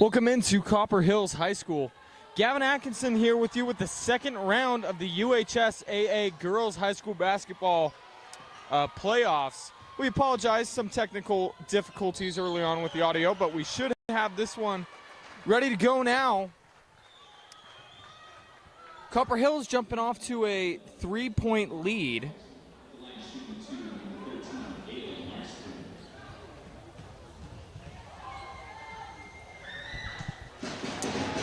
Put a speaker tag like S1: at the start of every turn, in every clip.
S1: Welcome into Copper Hills High School. Gavin Atkinson here with you with the second round of the UHSAA Girls High School Basketball playoffs. We apologize, some technical difficulties early on with the audio, but we should have this one ready to go now. Copper Hills jumping off to a 3-point lead.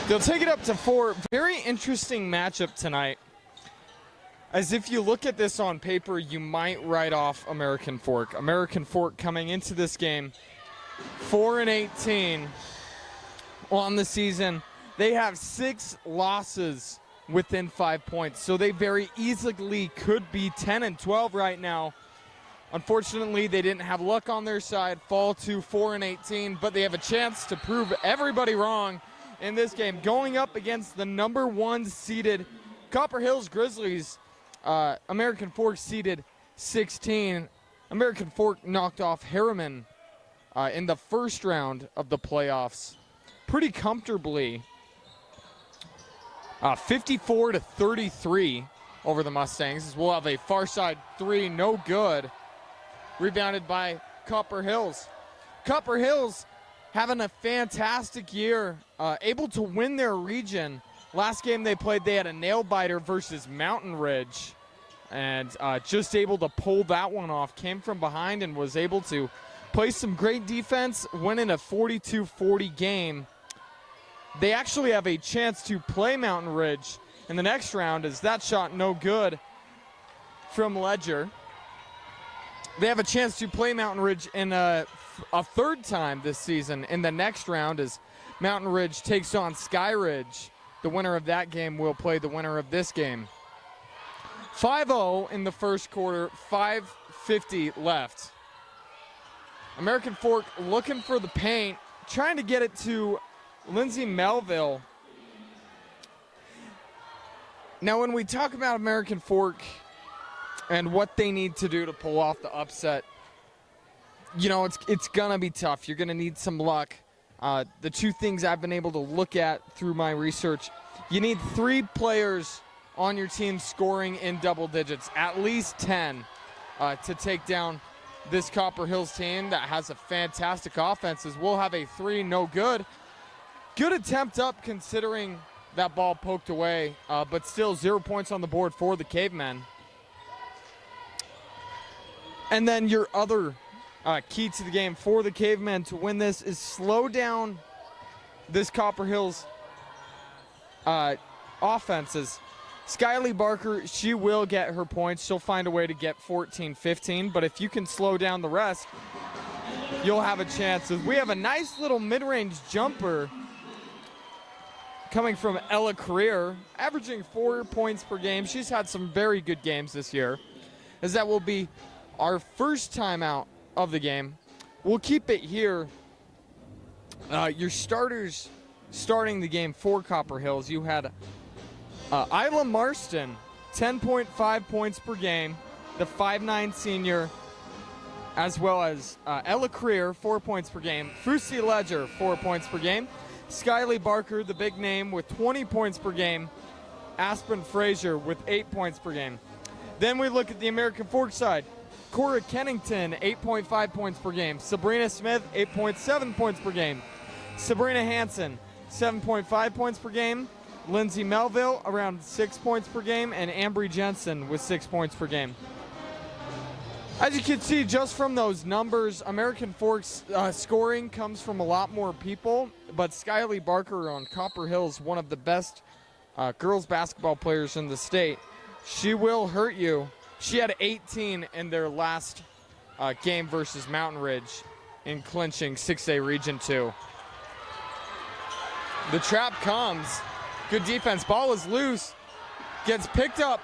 S1: They'll take it up to 4. Very interesting matchup tonight. As if you look at this on paper, you might write off American Fork. American Fork coming into this game 4-18 on the season. They have 6 losses within 5 points, so they very easily could be 10-12 right now. Unfortunately, they didn't have luck on their side, fall to 4-18, but they have a chance to prove everybody wrong in this game, going up against the number 1 seeded Copper Hills Grizzlies. American Fork seeded 16. American Fork knocked off Harriman in the first round of the playoffs pretty comfortably, 54-33 over the Mustangs. As we'll have a far side 3, no good, rebounded by Copper Hills. Copper Hills having a fantastic year, able to win their region. Last game they played, they had a nail-biter versus Mountain Ridge, and just able to pull that one off. Came from behind and was able to play some great defense, winning a 42-40 game. They actually have a chance to play Mountain Ridge in the next round, as that shot no good from Ledger. They have a chance to play Mountain Ridge in a third time this season in the next round, as Mountain Ridge takes on Sky Ridge. The winner of that game will play the winner of this game. 5-0 in the first quarter, 5:50 left. American Fork looking for the paint, trying to get it to Lindsay Melville. Now, when we talk about American Fork and what they need to do to pull off the upset, you know, it's gonna be tough. You're gonna need some luck. The two things I've been able to look at through my research, you need 3 players on your team scoring in double digits, at least 10, to take down this Copper Hills team that has a fantastic offense. As we'll have a 3, no good. Good attempt up considering that ball poked away, but still 0 points on the board for the Cavemen. And then your other key to the game for the Cavemen to win this is slow down this Copper Hills offenses. Skyly Barker, she will get her points. She'll find a way to get 14, 15. But if you can slow down the rest, you'll have a chance. We have a nice little mid-range jumper coming from Ella Career, averaging 4 points per game. She's had some very good games this year, as that will be our first time out of the game. We'll keep it here. Your starters starting the game for Copper Hills, you had Isla Marston, 10.5 points per game, the 5'9" senior, as well as Ella Career, 4 points per game, Fusi Ledger, 4 points per game, Skyly Barker, the big name, with 20 points per game, Aspen Frazier with 8 points per game. Then we look at the American Fork side. Cora Kennington, 8.5 points per game. Sabrina Smith, 8.7 points per game. Sabrina Hansen, 7.5 points per game. Lindsay Melville, around 6 points per game. And Ambry Jensen with 6 points per game. As you can see just from those numbers, American Fork's scoring comes from a lot more people. But Skyly Barker on Copper Hills, one of the best girls basketball players in the state. She will hurt you. She had 18 in their last game versus Mountain Ridge in clinching 6A Region 2. The trap comes. Good defense. Ball is loose. Gets picked up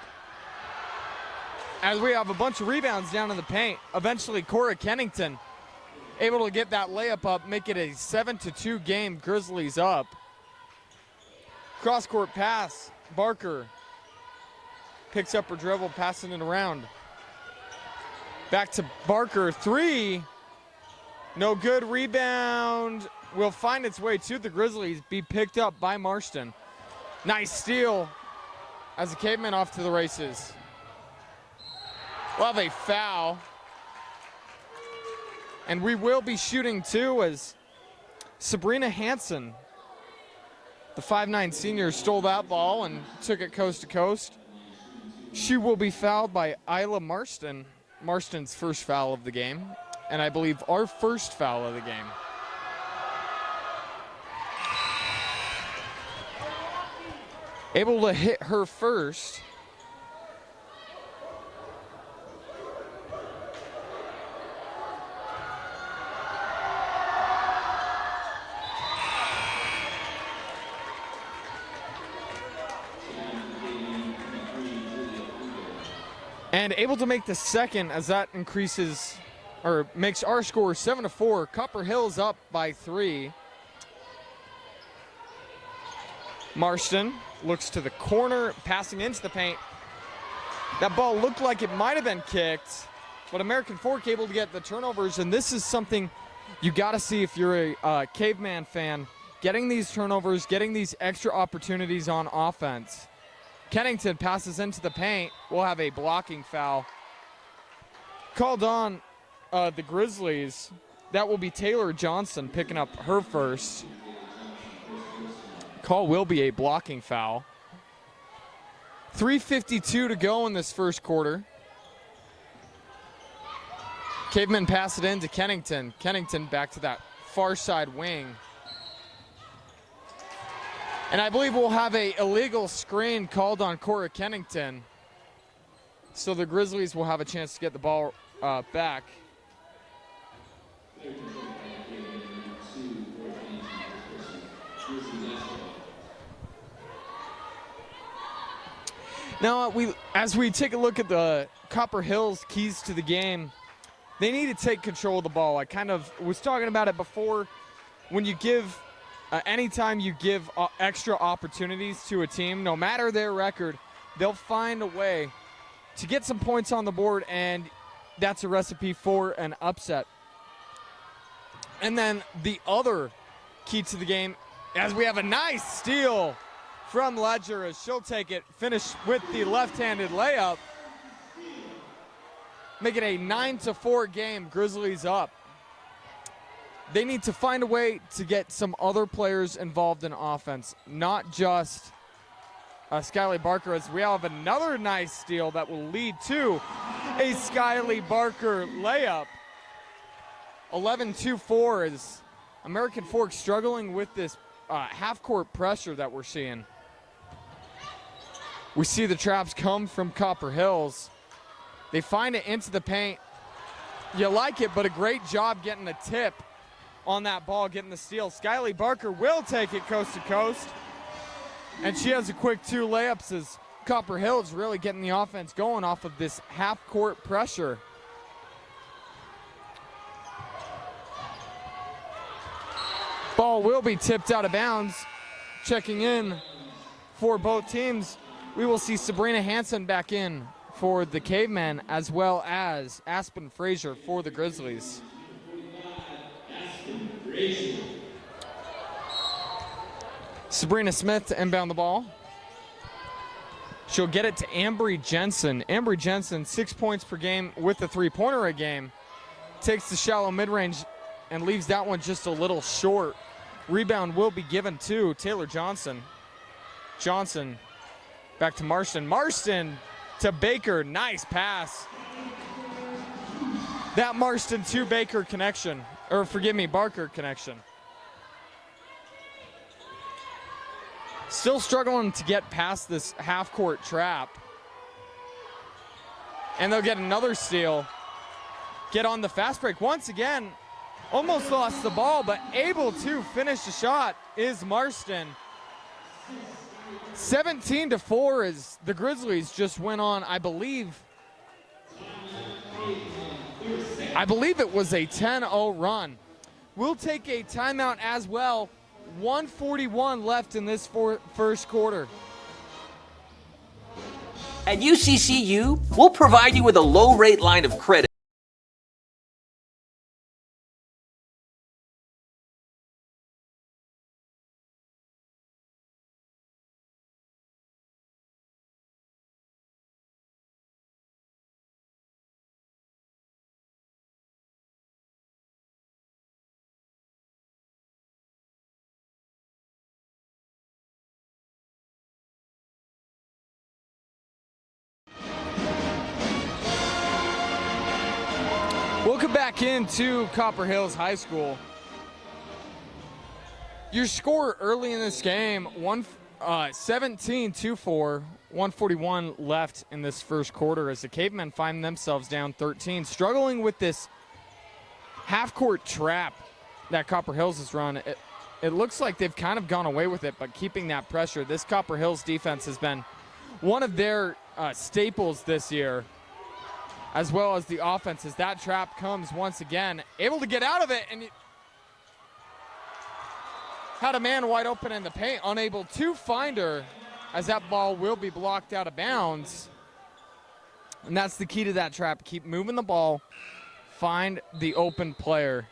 S1: as we have a bunch of rebounds down in the paint. Eventually, Cora Kennington able to get that layup up, make it a 7-2 game. Grizzlies up. Cross-court pass. Barker picks up her dribble, passing it around. Back to Barker, 3. No good. Rebound will find its way to the Grizzlies, be picked up by Marston. Nice steal as the Cavemen off to the races. We'll have a foul. And we will be shooting two as Sabrina Hansen, the 5'9" senior, stole that ball and took it coast to coast. She will be fouled by Isla Marston. Marston's first foul of the game, and I believe our first foul of the game. Able to hit her first. And able to make the second as that increases, or makes our score 7-4. Copper Hills up by 3. Marston looks to the corner, passing into the paint. That ball looked like it might have been kicked, but American Fork able to get the turnovers, and this is something you got to see if you're a Caveman fan. Getting these turnovers, getting these extra opportunities on offense. Kennington passes into the paint. We'll have a blocking foul called on the Grizzlies. That will be Taylor Johnson picking up her first. Call will be a blocking foul. 3:52 to go in this first quarter. Cavemen pass it in to Kennington. Kennington back to that far side wing. And I believe we'll have a illegal screen called on Cora Kennington. So the Grizzlies will have a chance to get the ball back. Now, as we take a look at the Copper Hills keys to the game, they need to take control of the ball. I kind of was talking about it before. When you give anytime you give extra opportunities to a team, no matter their record, they'll find a way to get some points on the board, and that's a recipe for an upset. And then the other key to the game, as we have a nice steal from Ledger, as she'll take it, finish with the left-handed layup, make it a 9-4 game. Grizzlies up. They need to find a way to get some other players involved in offense, not just Skyly Barker, as we have another nice steal that will lead to a Skyly Barker layup. 11-4 is American Fork struggling with this half-court pressure that we're seeing. We see the traps come from Copper Hills. They find it into the paint. You like it, but a great job getting the tip on that ball, getting the steal. Skyly Barker will take it coast to coast. And she has a quick 2 layups as Copper Hills really getting the offense going off of this half-court pressure. Ball will be tipped out of bounds. Checking in for both teams, we will see Sabrina Hansen back in for the Cavemen, as well as Aspen Frazier for the Grizzlies. Sabrina Smith to inbound the ball. She'll get it to Ambry Jensen. Ambry Jensen, 6 points per game with the 3-pointer a game. Takes the shallow mid-range and leaves that one just a little short. Rebound will be given to Taylor Johnson. Johnson back to Marston. Marston to Baker. Nice pass. That Marston to Baker connection, or forgive me, Barker connection. Still struggling to get past this half-court trap. And they'll get another steal. Get on the fast break once again. Almost lost the ball, but able to finish the shot is Marston. 17-4 as the Grizzlies just went on, I believe it was a 10-0 run. We'll take a timeout as well. 1:41 left in this first quarter.
S2: At UCCU, we'll provide you with a low-rate line of credit
S1: Welcome back into Copper Hills High School. Your score early in this game, 17-4, 141 left in this first quarter as the Cavemen find themselves down 13, struggling with this half-court trap that Copper Hills has run. It looks like they've kind of gone away with it, but keeping that pressure. This Copper Hills defense has been one of their staples this year, as well as the offense, as that trap comes once again. Able to get out of it, and had a man wide open in the paint, unable to find her, as that ball will be blocked out of bounds. And that's the key to that trap. Keep moving the ball, find the open player.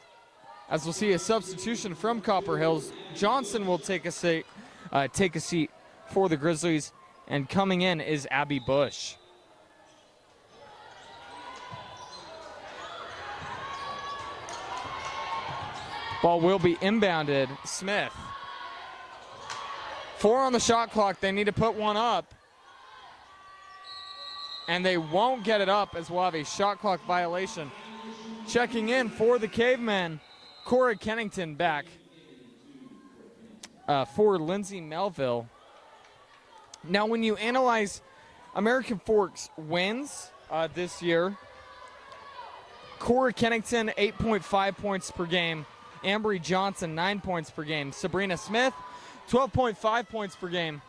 S1: As we'll see a substitution from Copper Hills, Johnson will take a seat for the Grizzlies, and coming in is Abby Bush. Ball will be inbounded. Smith. 4 on the shot clock. They need to put one up. And they won't get it up, as we'll have a shot clock violation. Checking in for the Cavemen, Cora Kennington back for Lindsay Melville. Now, when you analyze American Forks wins this year, Cora Kennington, 8.5 points per game. Ambry Johnson, 9 points per game. Sabrina Smith, 12.5 points per game.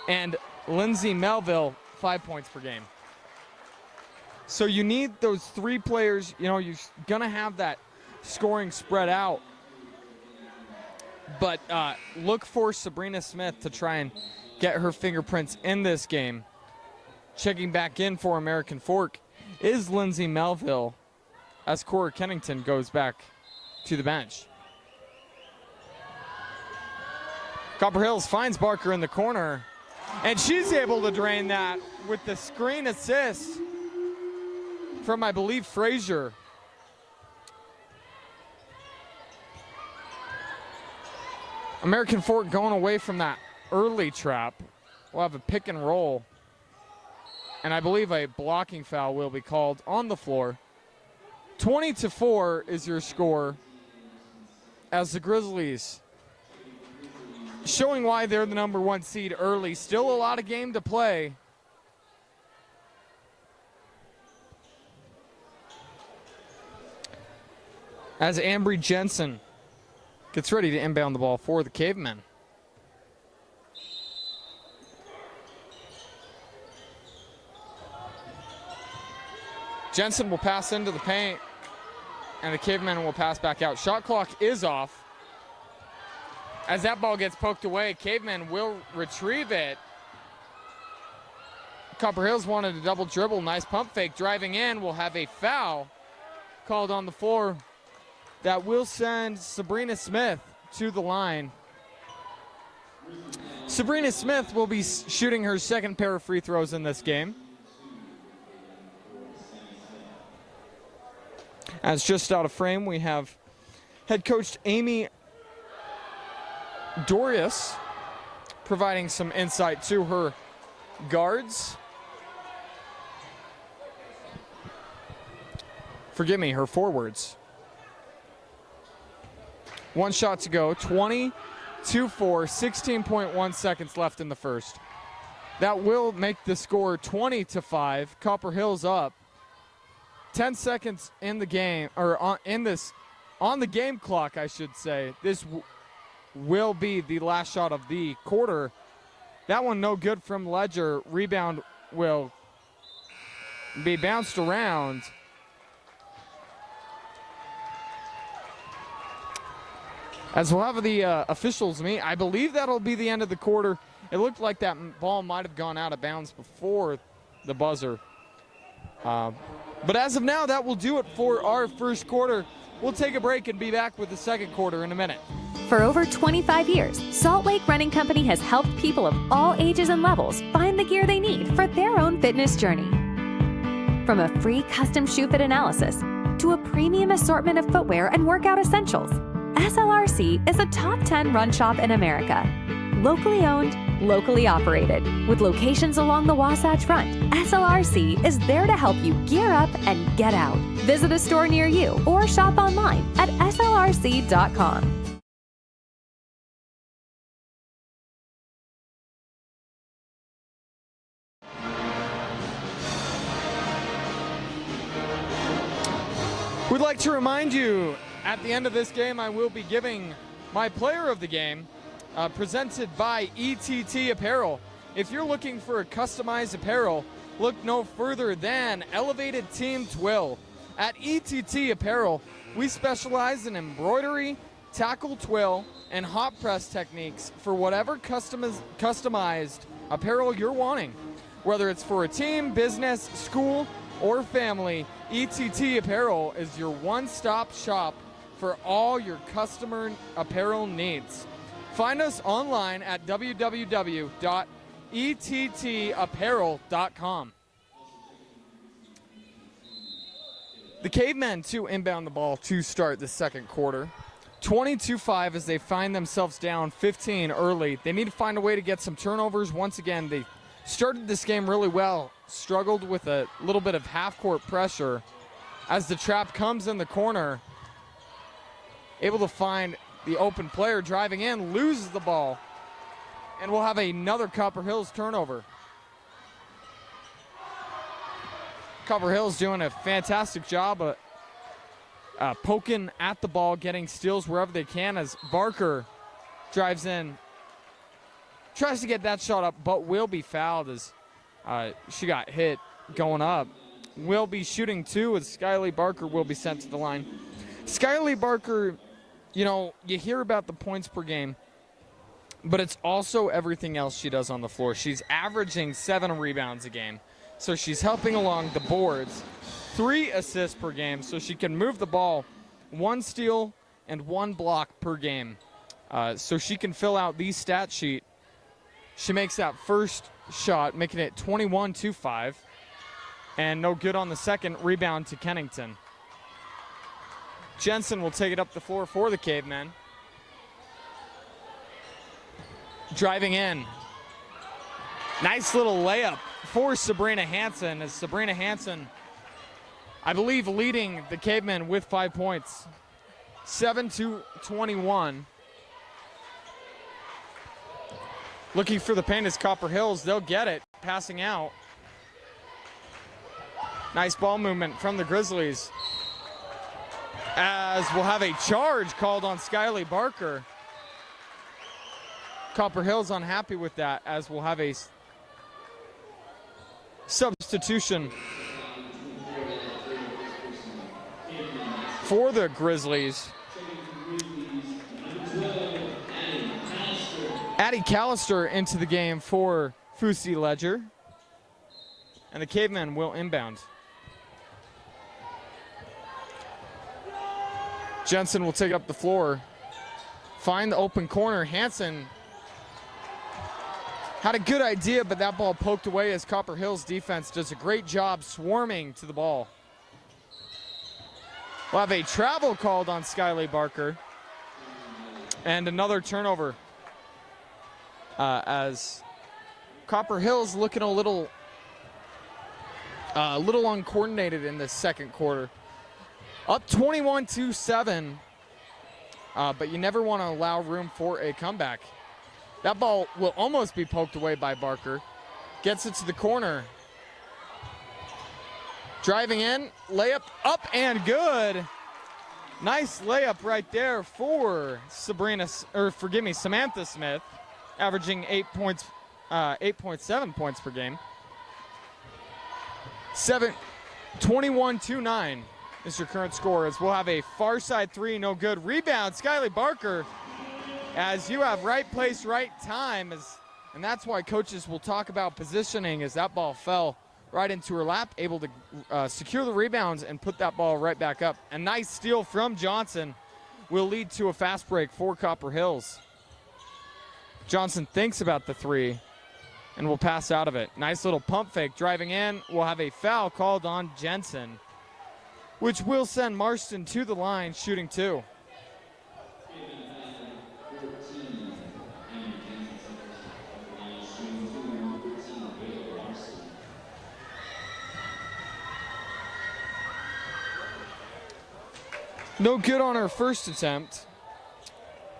S1: And Lindsay Melville, 5 points per game. So you need those 3 players. You know, you're going to have that scoring spread out. But look for Sabrina Smith to try and get her fingerprints in this game. Checking back in for American Fork is Lindsay Melville, as Cora Kennington goes back to the bench. Copper Hills finds Barker in the corner, and she's able to drain that with the screen assist from, I believe, Frazier. American Fork going away from that early trap. We'll have a pick and roll, and I believe a blocking foul will be called on the floor. 20-4 is your score, as the Grizzlies, showing why they're the number 1 seed early. Still a lot of game to play. As Ambry Jensen gets ready to inbound the ball for the Cavemen. Jensen will pass into the paint, and the Cavemen will pass back out. Shot clock is off. As that ball gets poked away, Cavemen will retrieve it. Copper Hills wanted a double dribble. Nice pump fake. Driving in, will have a foul called on the floor. That will send Sabrina Smith to the line. Sabrina Smith will be shooting her second pair of free throws in this game. As just out of frame, we have head coach Amy Dorius providing some insight to her guards. Forgive me, her forwards. 1 shot to go, 20-4, 16.1 seconds left in the first. That will make the score 20-5. Copper Hills up. 10 seconds in the game, or on the game clock, I should say. This will be the last shot of the quarter. That one no good from Ledger. Rebound will be bounced around. As we'll have the officials meet, I believe that'll be the end of the quarter. It looked like that ball might have gone out of bounds before the buzzer. But as of now, that will do it for our first quarter. We'll take a break and be back with the second quarter in a minute.
S3: For over 25 years, Salt Lake Running Company has helped people of all ages and levels find the gear they need for their own fitness journey. From a free custom shoe fit analysis to a premium assortment of footwear and workout essentials, SLRC is a top 10 run shop in America. Locally owned, locally operated. With locations along the Wasatch Front, SLRC is there to help you gear up and get out. Visit a store near you or shop online at slrc.com.
S1: We'd like to remind you, at the end of this game, I will be giving my player of the game, presented by ETT Apparel. If you're looking for a customized apparel, look no further than Elevated Team Twill. At ETT Apparel, we specialize in embroidery, tackle twill, and hot press techniques for whatever customized apparel you're wanting. Whether it's for a team, business, school, or family, ETT Apparel is your one-stop shop for all your customer apparel needs. Find us online at www.ettapparel.com. The Cavemen to inbound the ball to start the second quarter. 22-5 as they find themselves down 15 early. They need to find a way to get some turnovers. Once again, they started this game really well, struggled with a little bit of half-court pressure. As the trap comes in the corner, able to find the open player driving in, loses the ball, and we'll have another Copper Hills turnover. Copper Hills doing a fantastic job of poking at the ball, getting steals wherever they can as Barker drives in, tries to get that shot up, but will be fouled as she got hit going up. Will be shooting two as Skyly Barker will be sent to the line. Skyly Barker, you know, you hear about the points per game, but it's also everything else she does on the floor. She's averaging 7 rebounds a game, so she's helping along the boards. 3 assists per game, so she can move the ball. 1 steal and 1 block per game. So she can fill out the stat sheet. She makes that first shot, making it 21-5. And no good on the second. Rebound to Kennington. Jensen will take it up the floor for the Cavemen. Driving in. Nice little layup for Sabrina Hansen, as Sabrina Hansen, I believe, leading the Cavemen with 5 points. 7-21. Looking for the paint is Copper Hills. They'll get it. Passing out. Nice ball movement from the Grizzlies. As we'll have a charge called on Skyly Barker. Copper Hills unhappy with that, as we'll have a substitution for the Grizzlies. Addie Callister into the game for Fusi Ledger. And the Cavemen will inbound. Jensen will take up the floor. Find the open corner. Hansen had a good idea, but that ball poked away as Copper Hills defense does a great job swarming to the ball. We'll have a travel called on Skyly Barker. And another turnover as Copper Hills looking a little uncoordinated in the second quarter. Up 21-7, but you never want to allow room for a comeback. That ball will almost be poked away by Barker. Gets it to the corner. Driving in, layup up and good. Nice layup right there for Samantha Smith, averaging 8.7 points per game. 21-9 is your current score, as we'll have a far side three, no good. Rebound, Skyly Barker, as you have right place, right time, and that's why coaches will talk about positioning, as that ball fell right into her lap, able to secure the rebounds and put that ball right back up. A nice steal from Johnson will lead to a fast break for Copper Hills. Johnson thinks about the three and will pass out of it. Nice little pump fake driving in. We'll have a foul called on Jensen, which will send Marston to the line shooting 2. No good on her first attempt.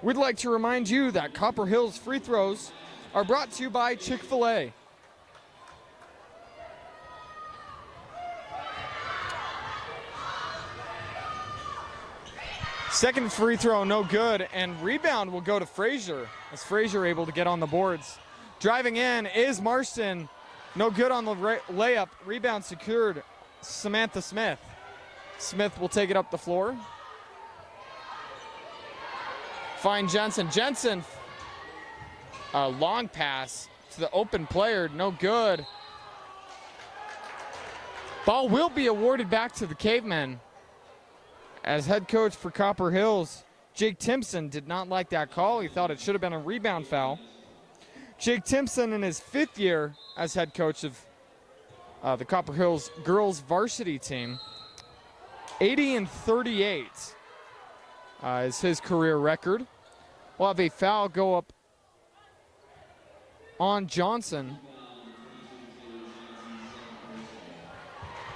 S1: We'd like to remind you that Copper Hill's free throws are brought to you by Chick-fil-A. Second free throw, no good, and rebound will go to Frazier, as Frazier able to get on the boards. Driving in is Marston. No good on the layup. Rebound secured, Samantha Smith. Smith will take it up the floor. Find Jensen. Jensen, a long pass to the open player, no good. Ball will be awarded back to the Cavemen. As head coach for Copper Hills, Jake Timpson did not like that call. He thought it should have been a rebound foul. Jake Timpson in his 5th year as head coach of the Copper Hills girls varsity team. 80-38 is his career record. We'll have a foul go up on Johnson.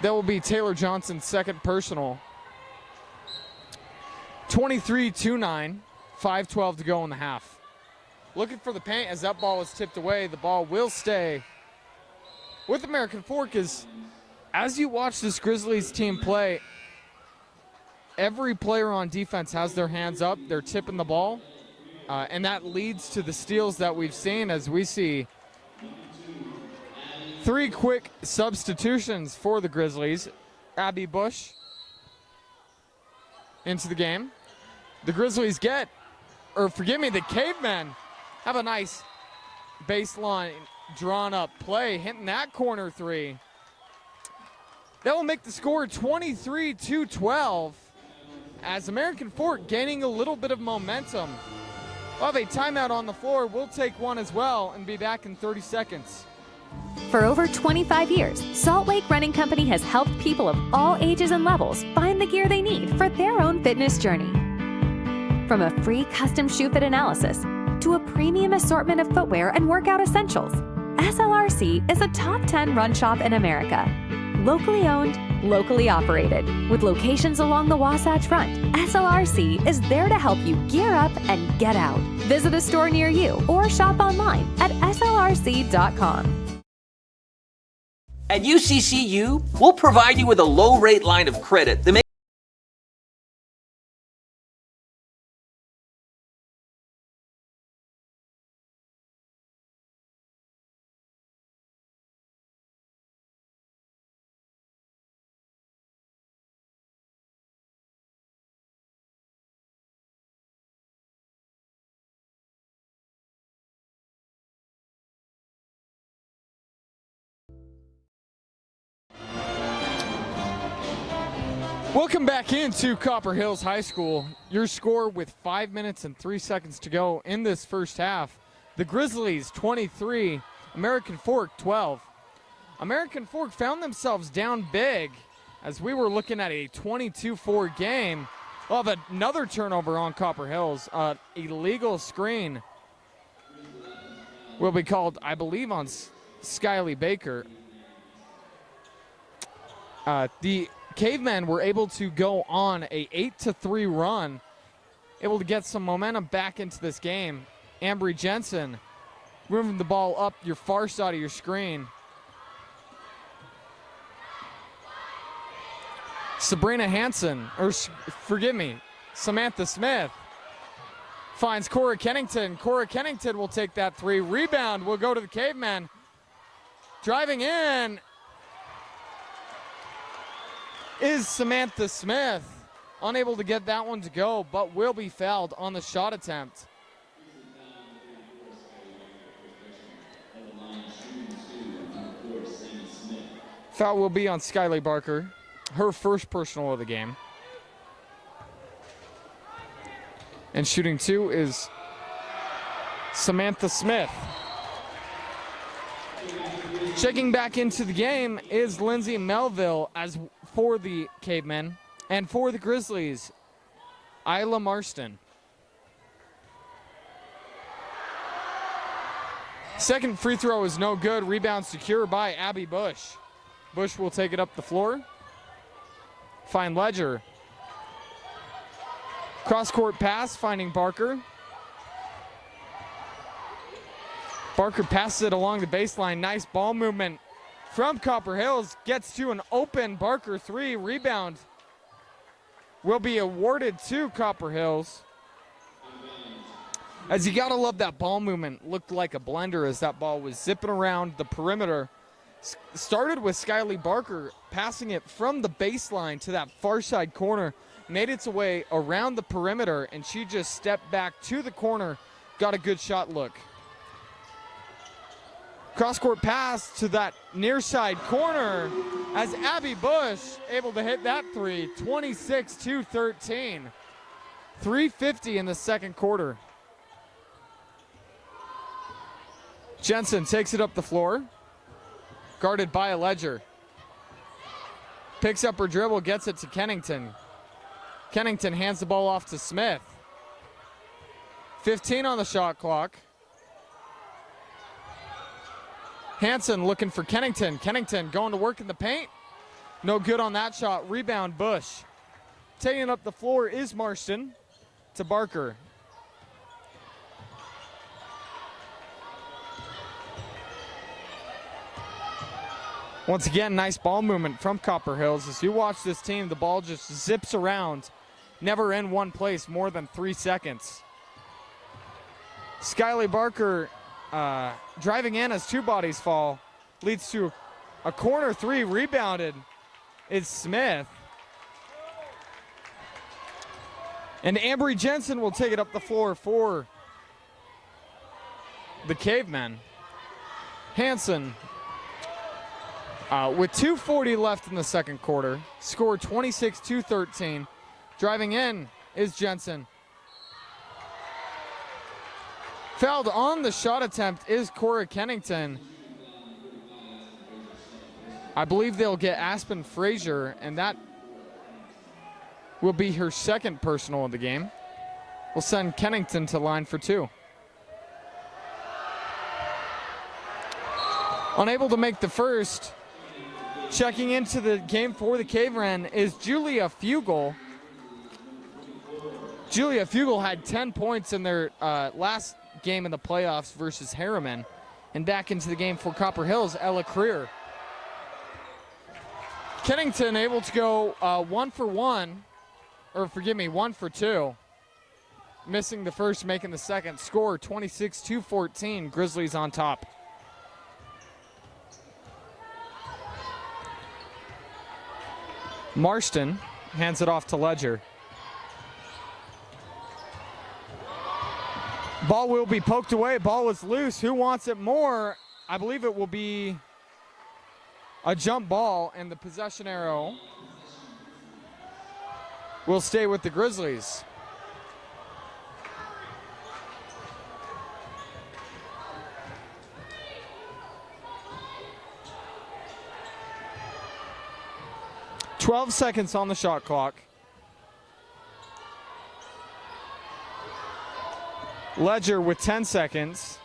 S1: That will be Taylor Johnson's second personal. 23-29, 5:12 to go in the half. Looking for the paint as that ball is tipped away. The ball will stay with American Fork. As you watch this Grizzlies team play, every player on defense has their hands up. They're tipping the ball, and that leads to the steals that we've seen as we see 3 quick substitutions for the Grizzlies. Abby Bush into the game. The Grizzlies the Cavemen have a nice baseline drawn up play, hitting that corner 3. That will make the score 23-12 as American Fork gaining a little bit of momentum. We'll have a timeout on the floor. We'll take one as well and be back in 30 seconds.
S3: For over 25 years, Salt Lake Running Company has helped people of all ages and levels find the gear they need for their own fitness journey. From a free custom shoe fit analysis to a premium assortment of footwear and workout essentials, SLRC is a top 10 run shop in America. Locally owned, locally operated. With locations along the Wasatch Front, SLRC is there to help you gear up and get out. Visit a store near you or shop online at slrc.com.
S2: At UCCU, we'll provide you with a low-rate line of credit that makes
S1: Welcome back into Copper Hills High School. Your score with 5 minutes and 3 seconds to go in this first half. The Grizzlies 23, American Fork 12. American Fork found themselves down big as we were looking at a 22-4 game. We'll have another turnover on Copper Hills. Illegal screen will be called, I believe, on Skylie Baker. The Cavemen were able to go on a 8-3 run, able to get some momentum back into this game. Ambry Jensen moving the ball up your far side of your screen. Sabrina Hansen, Samantha Smith finds Cora Kennington. Cora Kennington will take that 3. Rebound will go to the Cavemen. Driving in is Samantha Smith. Unable to get that one to go, but will be fouled on the shot attempt. Foul will be on Skylie Barker, her first personal of the game. And shooting 2 is Samantha Smith. Checking back into the game is Lindsay Melville as for the Cavemen, and for the Grizzlies, Isla Marston. Second free throw is no good. Rebound secure by Abby Bush. Bush will take it up the floor. Find Ledger. Cross-court pass, finding Barker. Barker passes it along the baseline. Nice ball movement from Copper Hills. Gets to an open Barker three. Rebound will be awarded to Copper Hills. As you gotta love that ball movement. Looked like a blender as that ball was zipping around the perimeter. Started with Skyly Barker passing it from the baseline to that far side corner. Made its way around the perimeter, and she just stepped back to the corner. Got a good shot look. Cross-court pass to that near side corner as Abby Bush able to hit that three. 26-13. 3:50 in the second quarter. Jensen takes it up the floor. Guarded by a Ledger. Picks up her dribble, gets it to Kennington. Kennington hands the ball off to Smith. 15 on the shot clock. Hansen looking for Kennington. Kennington going to work in the paint. No good on that shot. Rebound Bush. Taking it up the floor is Marston to Barker. Once again, nice ball movement from Copper Hills. As you watch this team, the ball just zips around, never in one place more than 3 seconds. Skyly Barker driving in as two bodies fall. Leads to a corner three. Rebounded is Smith. And Ambry Jensen will take it up the floor for the Cavemen. Hansen, with 2:40 left in the second quarter, scored 26-13. Driving in is Jensen. Fouled on the shot attempt is Cora Kennington. I believe they'll get Aspen Frazier, and that will be her second personal of the game. We'll send Kennington to line for two. Unable to make the first. Checking into the game for the Cavemen is Julia Fugel. Julia Fugel had 10 points in their last game in the playoffs versus Harriman. And back into the game for Copper Hills, Ella Creer. Kennington able to go 1 for 2. Missing the first, making the second. Score 26-14, Grizzlies on top. Marston hands it off to Ledger. Ball will be poked away. Ball is loose. Who wants it more? I believe it will be a jump ball, and the possession arrow will stay with the Grizzlies. "12 seconds on the shot clock. Ledger with 10 seconds.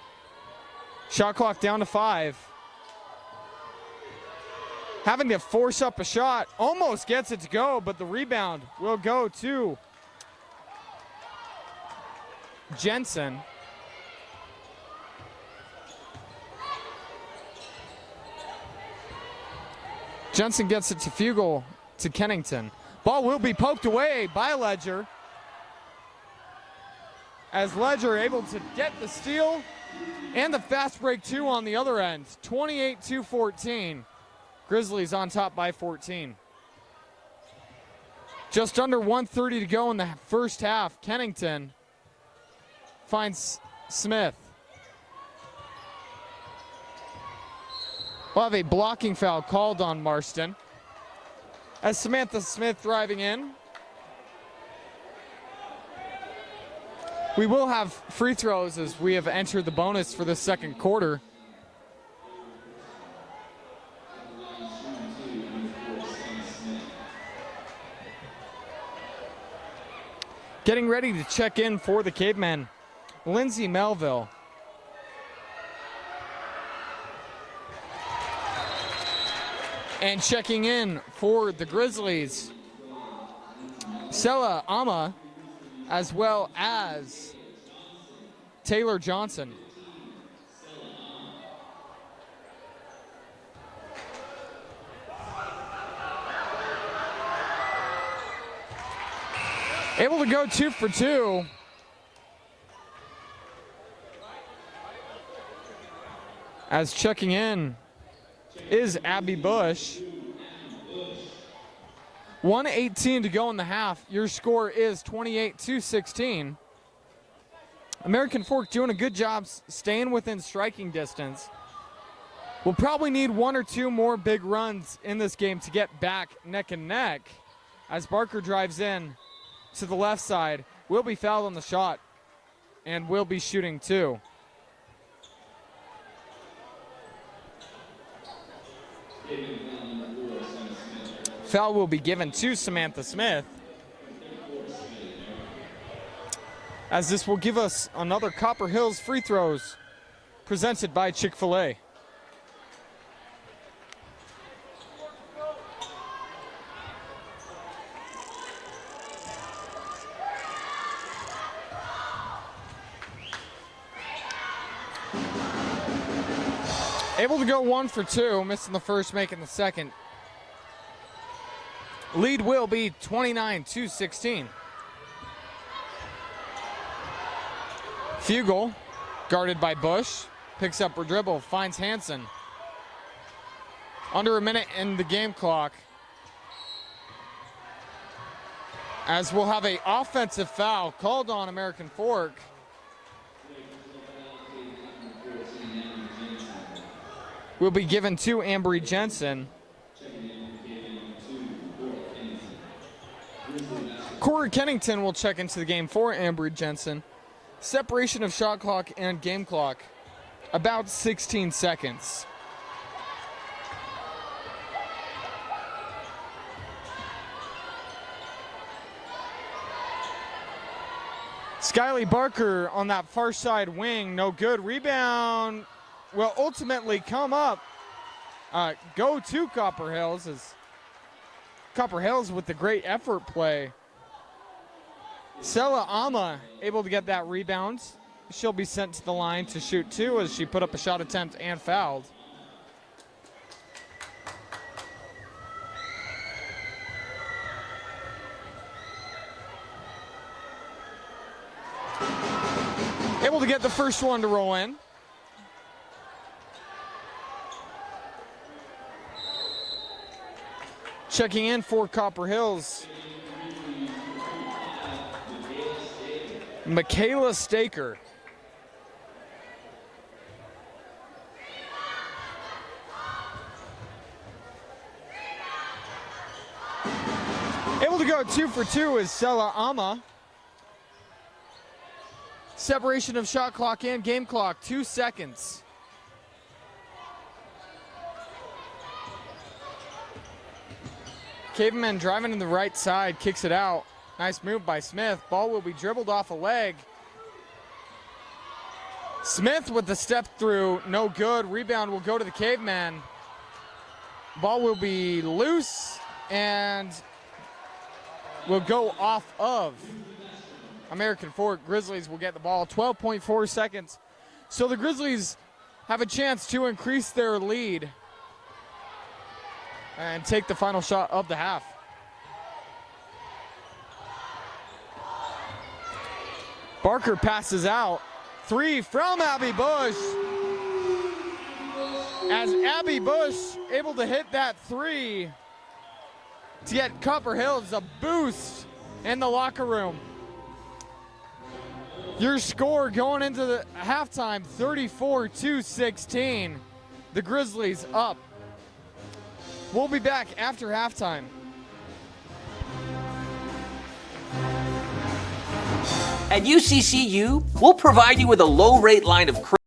S1: Shot clock down to 5. Having to force up a shot. Almost gets it to go, but the rebound will go to Jensen. Jensen gets it to Fugel to Kennington. Ball will be poked away by Ledger. As Ledger able to get the steal and the fast break two on the other end. 28-14. Grizzlies on top by 14. Just under 1:30 to go in the first half. Kennington finds Smith. We'll have a blocking foul called on Marston. As Samantha Smith driving in. We will have free throws as we have entered the bonus for the second quarter. Getting ready to check in for the Cavemen, Lindsay Melville. And checking in for the Grizzlies, Sela Ama. as well as Taylor Johnson. Able to go 2 for 2. As checking in is Abby Bush. 1:18 to go in the half. Your score is 28-16. American Fork doing a good job staying within striking distance. We'll probably need 1 or 2 more big runs in this game to get back neck and neck. As Barker drives in to the left side, will be fouled on the shot and will be shooting 2. Foul will be given to Samantha Smith, as this will give us another Copper Hills free throws presented by Chick-fil-A. Able to go 1 for 2, missing the first, making the second. Lead will be 29-16. Fugel, guarded by Bush, picks up her dribble, finds Hansen. Under a minute in the game clock. As we'll have an offensive foul called on American Fork. Will be given to Ambry Jensen. Corey Kennington will check into the game for Ambry Jensen. Separation of shot clock and game clock, about 16 seconds. Skyly Barker on that far side wing, no good. Rebound will ultimately come up, go to Copper Hills, as Copper Hills with the great effort play. Sela Ama able to get that rebound. She'll be sent to the line to shoot 2 as she put up a shot attempt and fouled. Able to get the first one to roll in. Checking in for Copper Hills, Michaela Staker. Able to go 2 for 2 is Sela Ama. Separation of shot clock and game clock, 2 seconds. Cavemen driving to the right side, kicks it out. Nice move by Smith. Ball will be dribbled off a leg. Smith with the step through, no good. Rebound will go to the Cavemen. Ball will be loose and will go off of American Fork. Grizzlies will get the ball. 12.4 seconds. So the Grizzlies have a chance to increase their lead and take the final shot of the half. Barker passes out. 3 from Abby Bush. As Abby Bush able to hit that 3 to get Copper Hills a boost in the locker room. Your score going into the halftime, 34-16. The Grizzlies up. We'll be back after halftime.
S2: At UCCU, we'll provide you with a low-rate line of credit.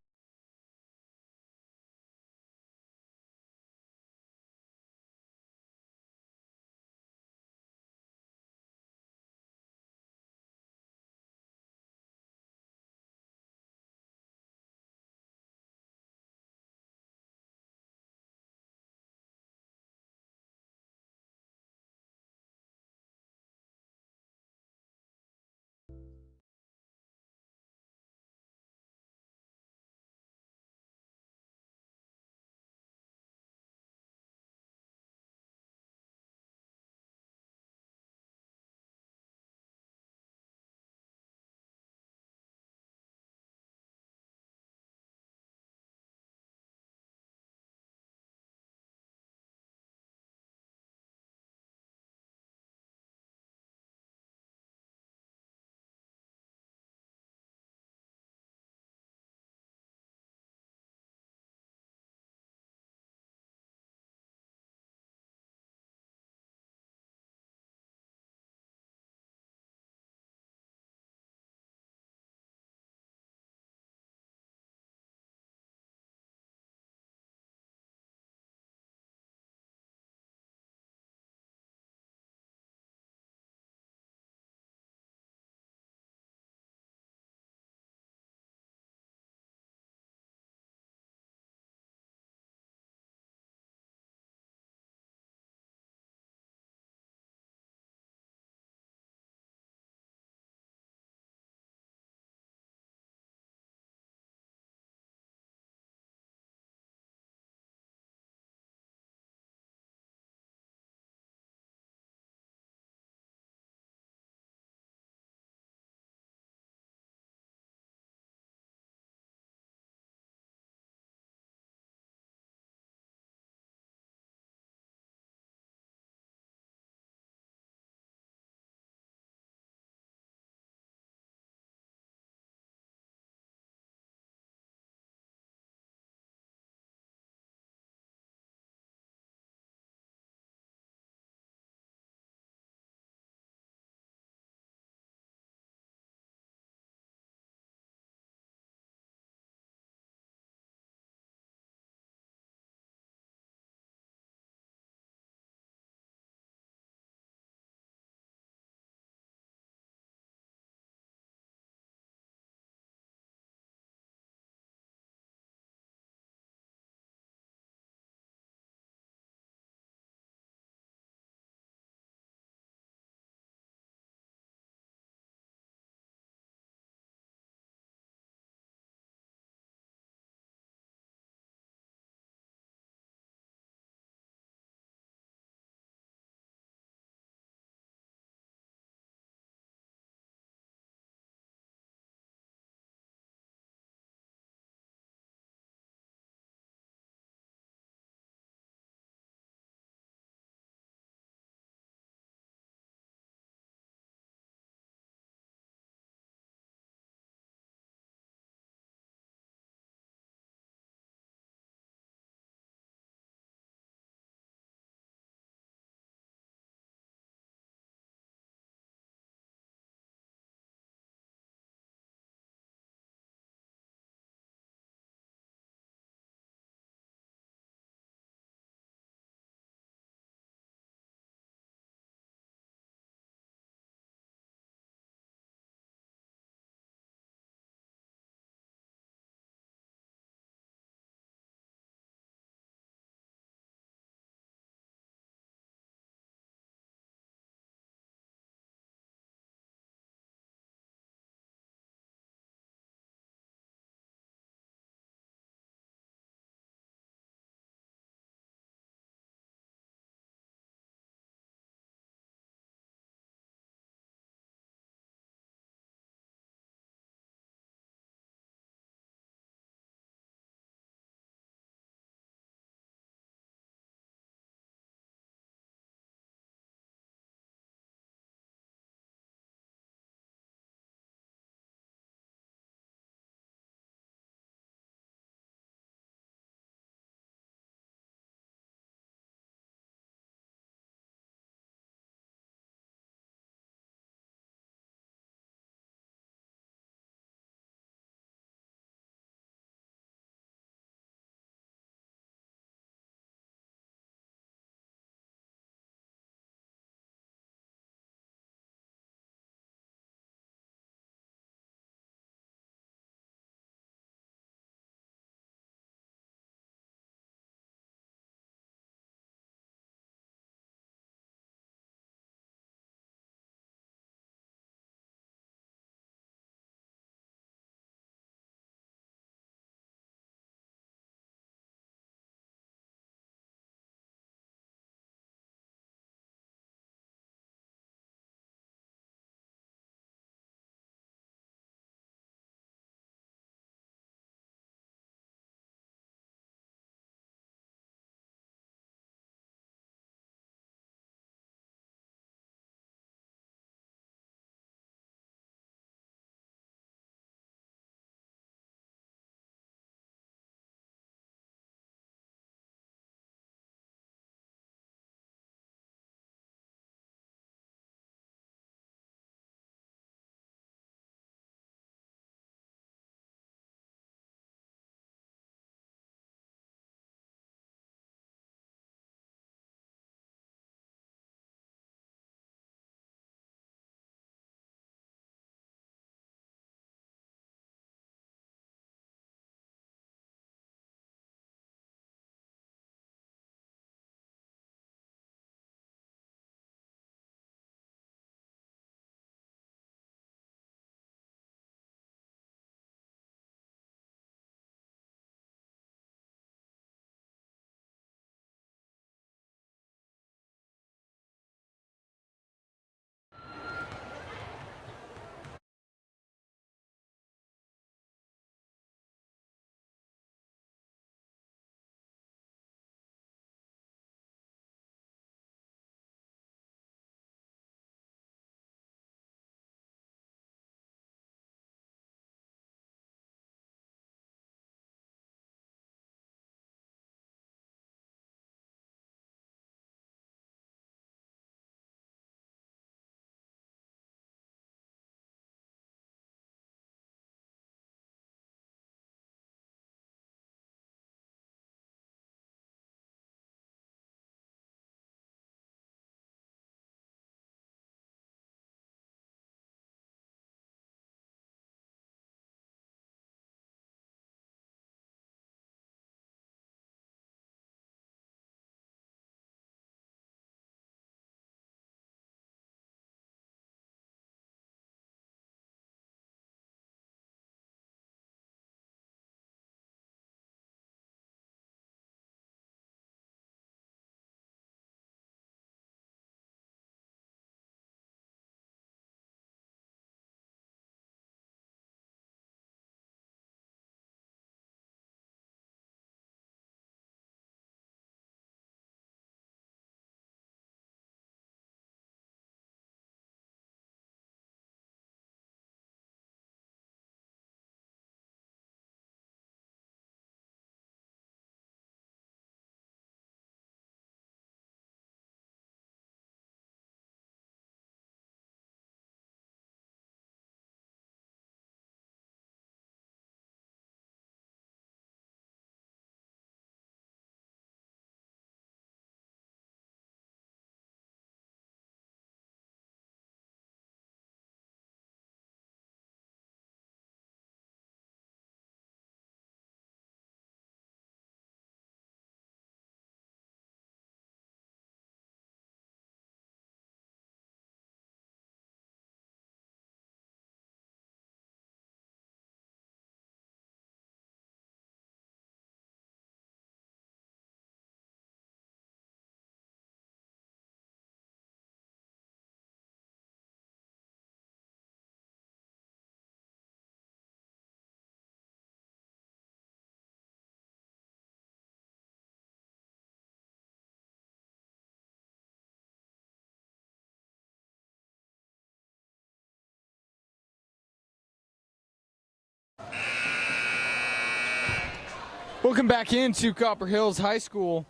S1: Welcome back into Copper Hills High School.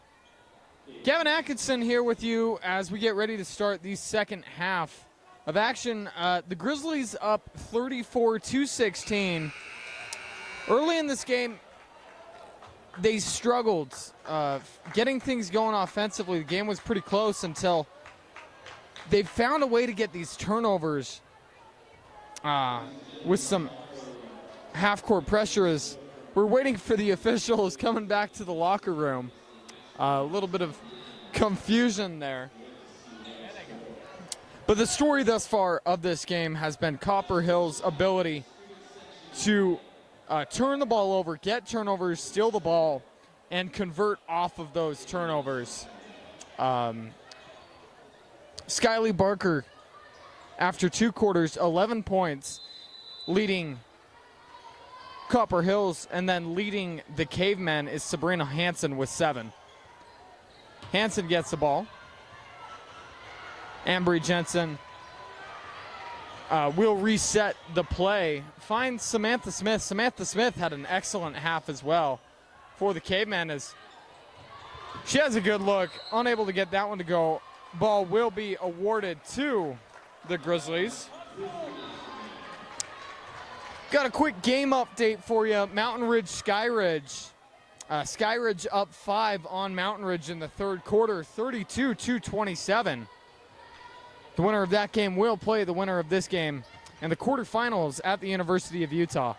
S1: Gavin Atkinson here with you as we get ready to start the second half of action. The Grizzlies up 34-16. Early in this game, they struggled getting things going offensively. The game was pretty close until they found a way to get these turnovers with some half-court pressure as we're waiting for the officials coming back to the locker room. A little bit of confusion there. But the story thus far of this game has been Copper Hill's ability to turn the ball over, get turnovers, steal the ball, and convert off of those turnovers. Skyly Barker, after 2 quarters, 11 points, leading Copper Hills, and then leading the Cavemen is Sabrina Hansen with 7. Hansen gets the ball. Ambry Jensen will reset the play. Finds Samantha Smith. Samantha Smith had an excellent half as well for the Cavemen as she has a good look. Unable to get that one to go. Ball will be awarded to the Grizzlies. Got a quick game update for you. Mountain Ridge, Skyridge. Skyridge up 5 on Mountain Ridge in the third quarter, 32-27. The winner of that game will play the winner of this game in the quarterfinals at the University of Utah.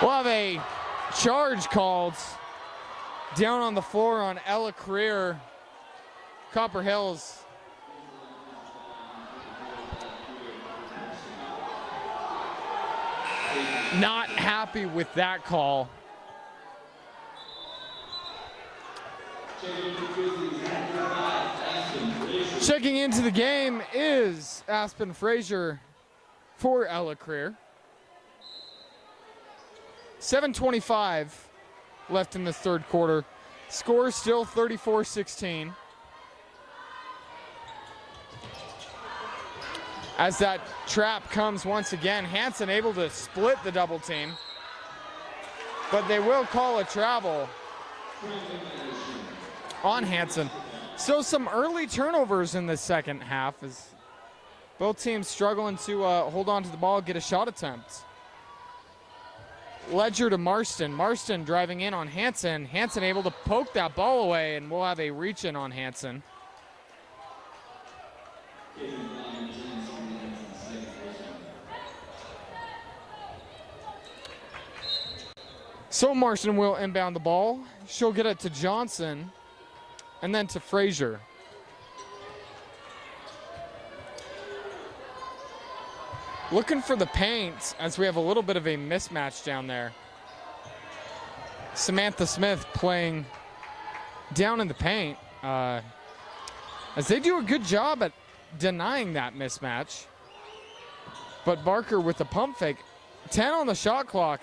S1: We'll have a charge called down on the floor on Ella Career. Copper Hills not happy with that call. Checking into the game is Aspen Frazier for Ella Career. 7:25 left in the third quarter. Score still 34-16. As that trap comes once again, Hansen able to split the double team, but they will call a travel on Hansen. So some early turnovers in the second half as both teams struggling to hold on to the ball, get a shot attempt. Ledger to Marston. Marston driving in on Hansen. Hansen able to poke that ball away, and we'll have a reach in on Hansen. So Marston will inbound the ball. She'll get it to Johnson and then to Frazier. Looking for the paint as we have a little bit of a mismatch down there. Samantha Smith playing down in the paint as they do a good job at denying that mismatch. But Barker with the pump fake. 10 on the shot clock.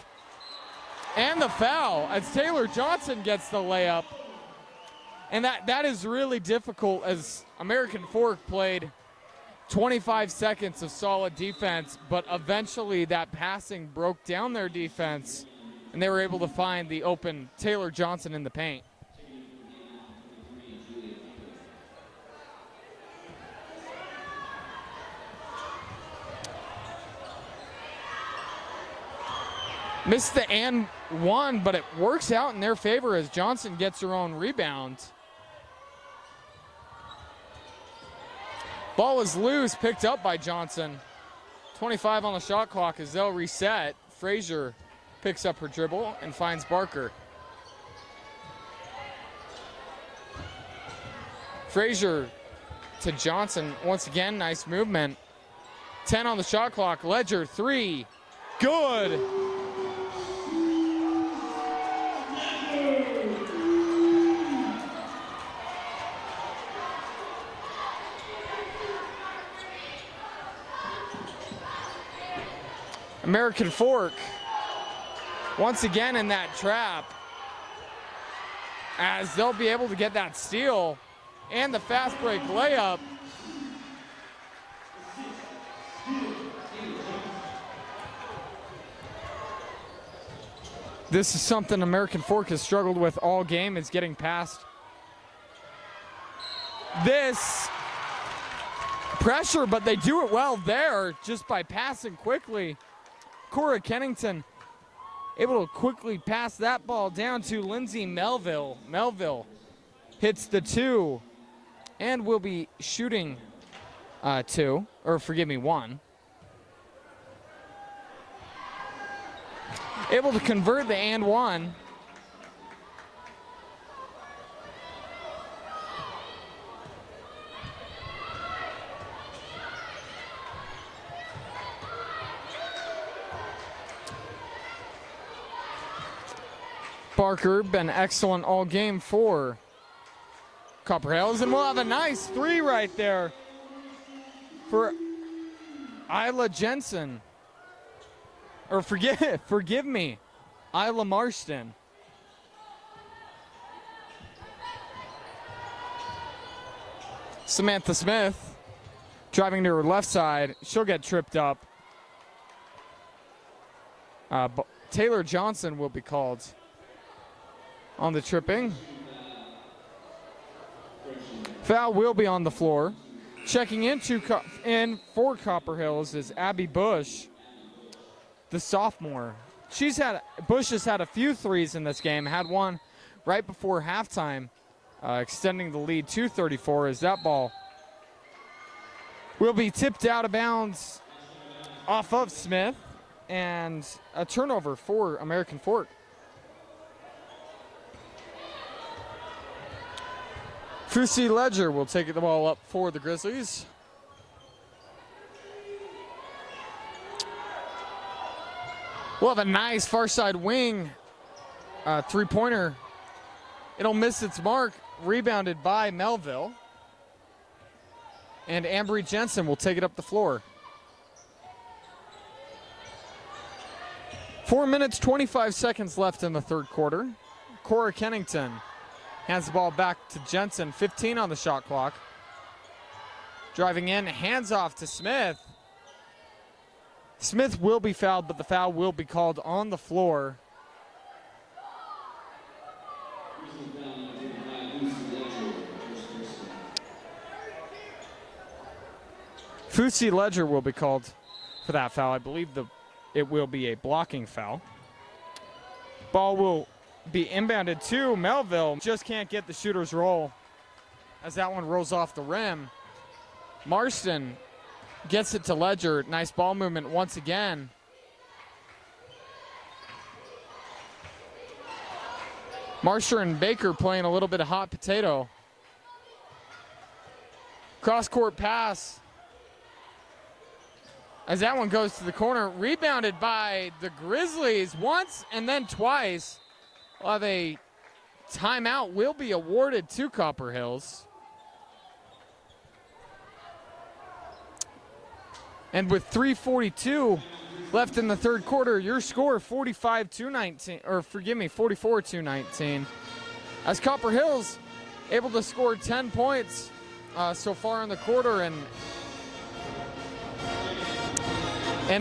S1: And the foul as Taylor Johnson gets the layup. And that is really difficult as American Fork played 25 seconds of solid defense, but eventually that passing broke down their defense and they were able to find the open Taylor Johnson in the paint. Missed the and one, but it works out in their favor as Johnson gets her own rebound. Ball is loose, picked up by Johnson. 25 on the shot clock as they'll reset. Frazier picks up her dribble and finds Barker. Frazier to Johnson. Once again, nice movement. 10 on the shot clock. Ledger, 3. Good. American Fork once again in that trap as they'll be able to get that steal and the fast break layup. This is something American Fork has struggled with all game, is getting past this pressure, but they do it well there just by passing quickly. Cora Kennington able to quickly pass that ball down to Lindsay Melville. Melville hits the 2 and will be shooting 1. Able to convert the and 1. Barker been excellent all game for Copper Hills, and we'll have a nice 3 right there for Isla Jensen. Or forgive me, Isla Marston. Samantha Smith driving to her left side. She'll get tripped up. Taylor Johnson will be called on the tripping. Foul will be on the floor. Checking in for Copper Hills is Abby Bush, the sophomore. Bush has had a few threes in this game. Had one right before halftime, extending the lead to 34 as that ball will be tipped out of bounds off of Smith, and a turnover for American Fork. Fusi Ledger will take the ball up for the Grizzlies. We'll have a nice far side wing three-pointer. It'll miss its mark, rebounded by Melville. And Ambry Jensen will take it up the floor. 4 minutes, 25 seconds left in the third quarter. Cora Kennington hands the ball back to Jensen, 15 on the shot clock. Driving in, hands off to Smith. Smith will be fouled, but the foul will be called on the floor. Fusi Ledger will be called for that foul. I believe it will be a blocking foul. Ball will be inbounded to Melville. Just can't get the shooter's roll as that one rolls off the rim. Marston gets it to Ledger. Nice ball movement once again. Marsher and Baker playing a little bit of hot potato. Cross-court pass. As that one goes to the corner, rebounded by the Grizzlies once and then twice. We'll have a timeout will be awarded to Copper Hills. And with 3:42 left in the third quarter, your score 44-19. As Copper Hills able to score 10 points so far in the quarter, and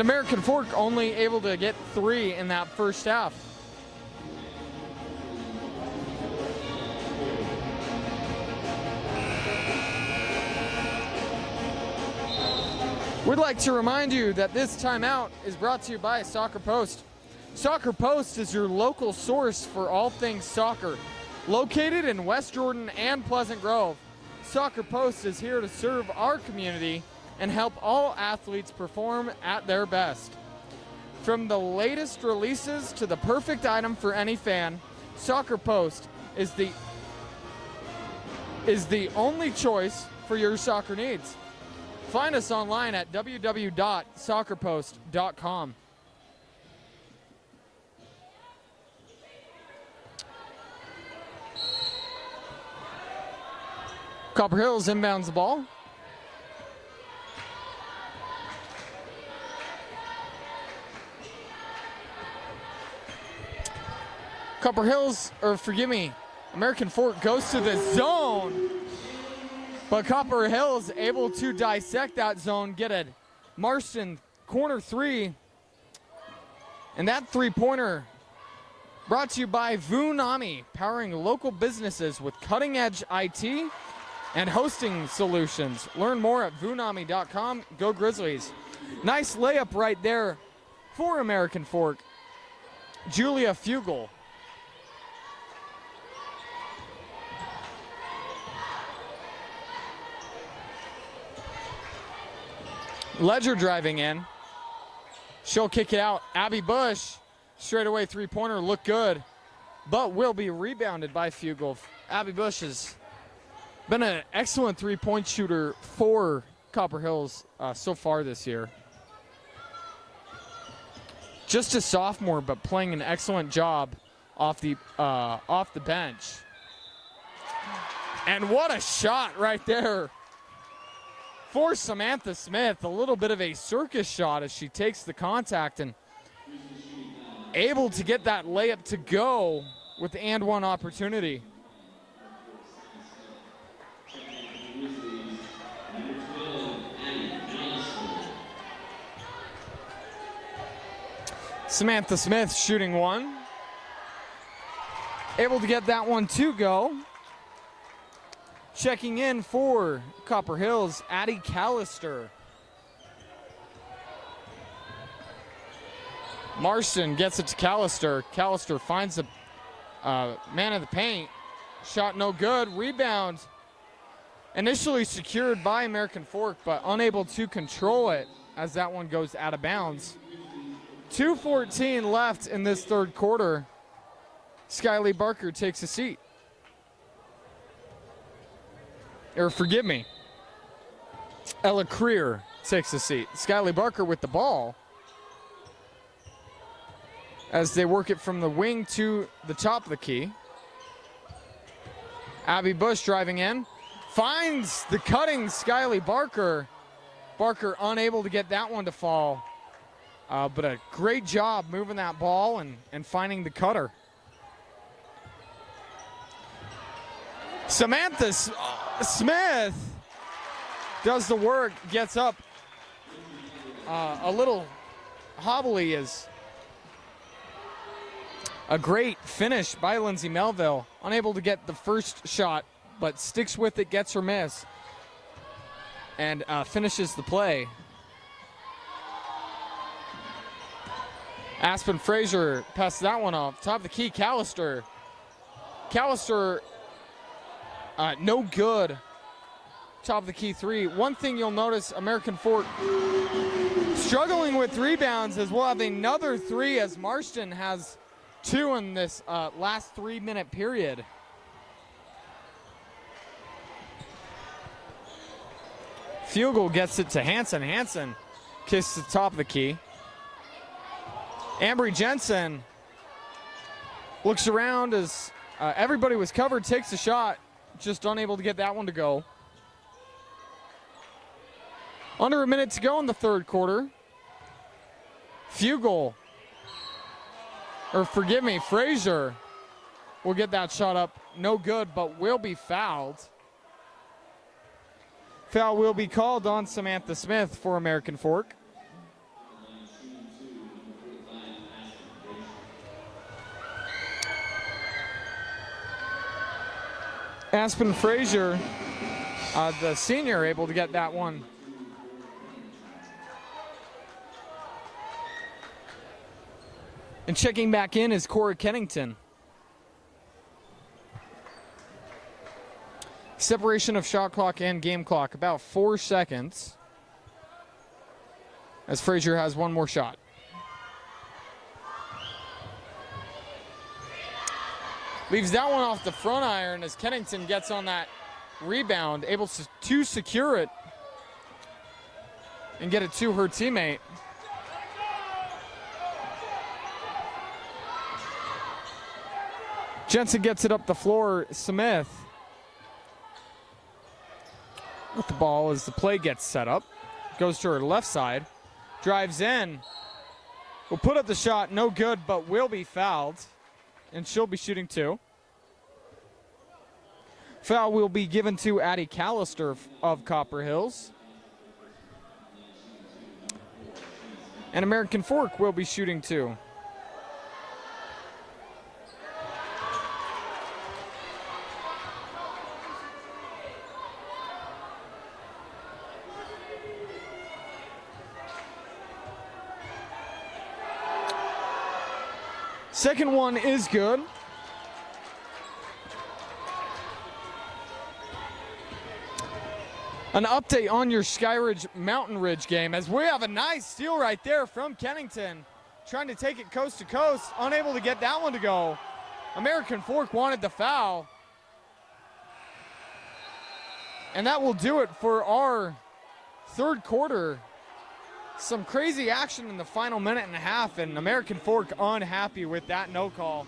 S1: American Fork only able to get 3 in that first half. We'd like to remind you that this timeout is brought to you by Soccer Post. Soccer Post is your local source for all things soccer. Located in West Jordan and Pleasant Grove, Soccer Post is here to serve our community and help all athletes perform at their best. From the latest releases to the perfect item for any fan, Soccer Post is the only choice for your soccer needs. Find us online at www.soccerpost.com. Copper Hills inbounds the ball. Copper Hills, American Fork goes to the zone. But Copper Hills able to dissect that zone, get a Marston corner 3. And that three-pointer Brought to you by Vunami, powering local businesses with cutting-edge IT and hosting solutions. Learn more at vunami.com. Go Grizzlies. Nice layup right there for American Fork. Julia Fugel. Ledger driving in. She'll kick it out. Abby Bush, straightaway three-pointer, look good, but will be rebounded by Fugel. Abby Bush has been an excellent three-point shooter for Copper Hills so far this year. Just a sophomore, but playing an excellent job off the bench. And what a shot right there for Samantha Smith. A little bit of a circus shot as she takes the contact and able to get that layup to go with the and one opportunity. Samantha Smith shooting one. Able to get that one to go. Checking in for Copper Hills, Addie Callister. Marston gets it to Callister. Callister finds the man of the paint. Shot no good. Rebound initially secured by American Fork, but unable to control it as that one goes out of bounds. 2:14 left in this third quarter. Skyly Barker takes a seat. Or forgive me, Ella Creer takes a seat. Skyly Barker with the ball as they work it from the wing to the top of the key. Abby Bush driving in, finds the cutting Skyly Barker. Barker unable to get that one to fall, but a great job moving that ball and finding the cutter. Samantha Smith does the work, gets up a little hobbly. Is a great finish by Lindsay Melville. Unable to get the first shot, but sticks with it, gets her miss, and finishes the play. Aspen Frazier passes that one off. Top of the key, Callister. Callister, no good. Top of the key three. One thing you'll notice, American Fork struggling with rebounds, as we'll have another three as Marston has two in this last 3-minute period. Fugel gets it to Hansen. Hansen kicks the top of the key. Ambry Jensen looks around as everybody was covered, takes a shot, just unable to get that one to go. Under a minute to go in the third quarter. Frazier will get that shot up. No good, but will be fouled. Foul will be called on Samantha Smith for American Fork. Aspen Frazier, the senior, able to get that one. And checking back in is Cora Kennington. Separation of shot clock and game clock, about 4 seconds. As Frazier has one more shot. Leaves that one off the front iron as Kennington gets on that rebound, able to secure it and get it to her teammate. Jensen gets it up the floor. Smith with the ball as the play gets set up. Goes to her left side. Drives in. Will put up the shot. No good, but will be fouled. And she'll be shooting two. Foul will be given to Addie Callister of Copper Hills. And American Fork will be shooting two. Second one is good. An update on your Skyridge Mountain Ridge game, as we have a nice steal right there from Kennington. Trying to take it coast to coast, unable to get that one to go. American Fork wanted the foul. And that will do it for our third quarter. Some crazy action in the final minute and a half, and American Fork unhappy with that no call.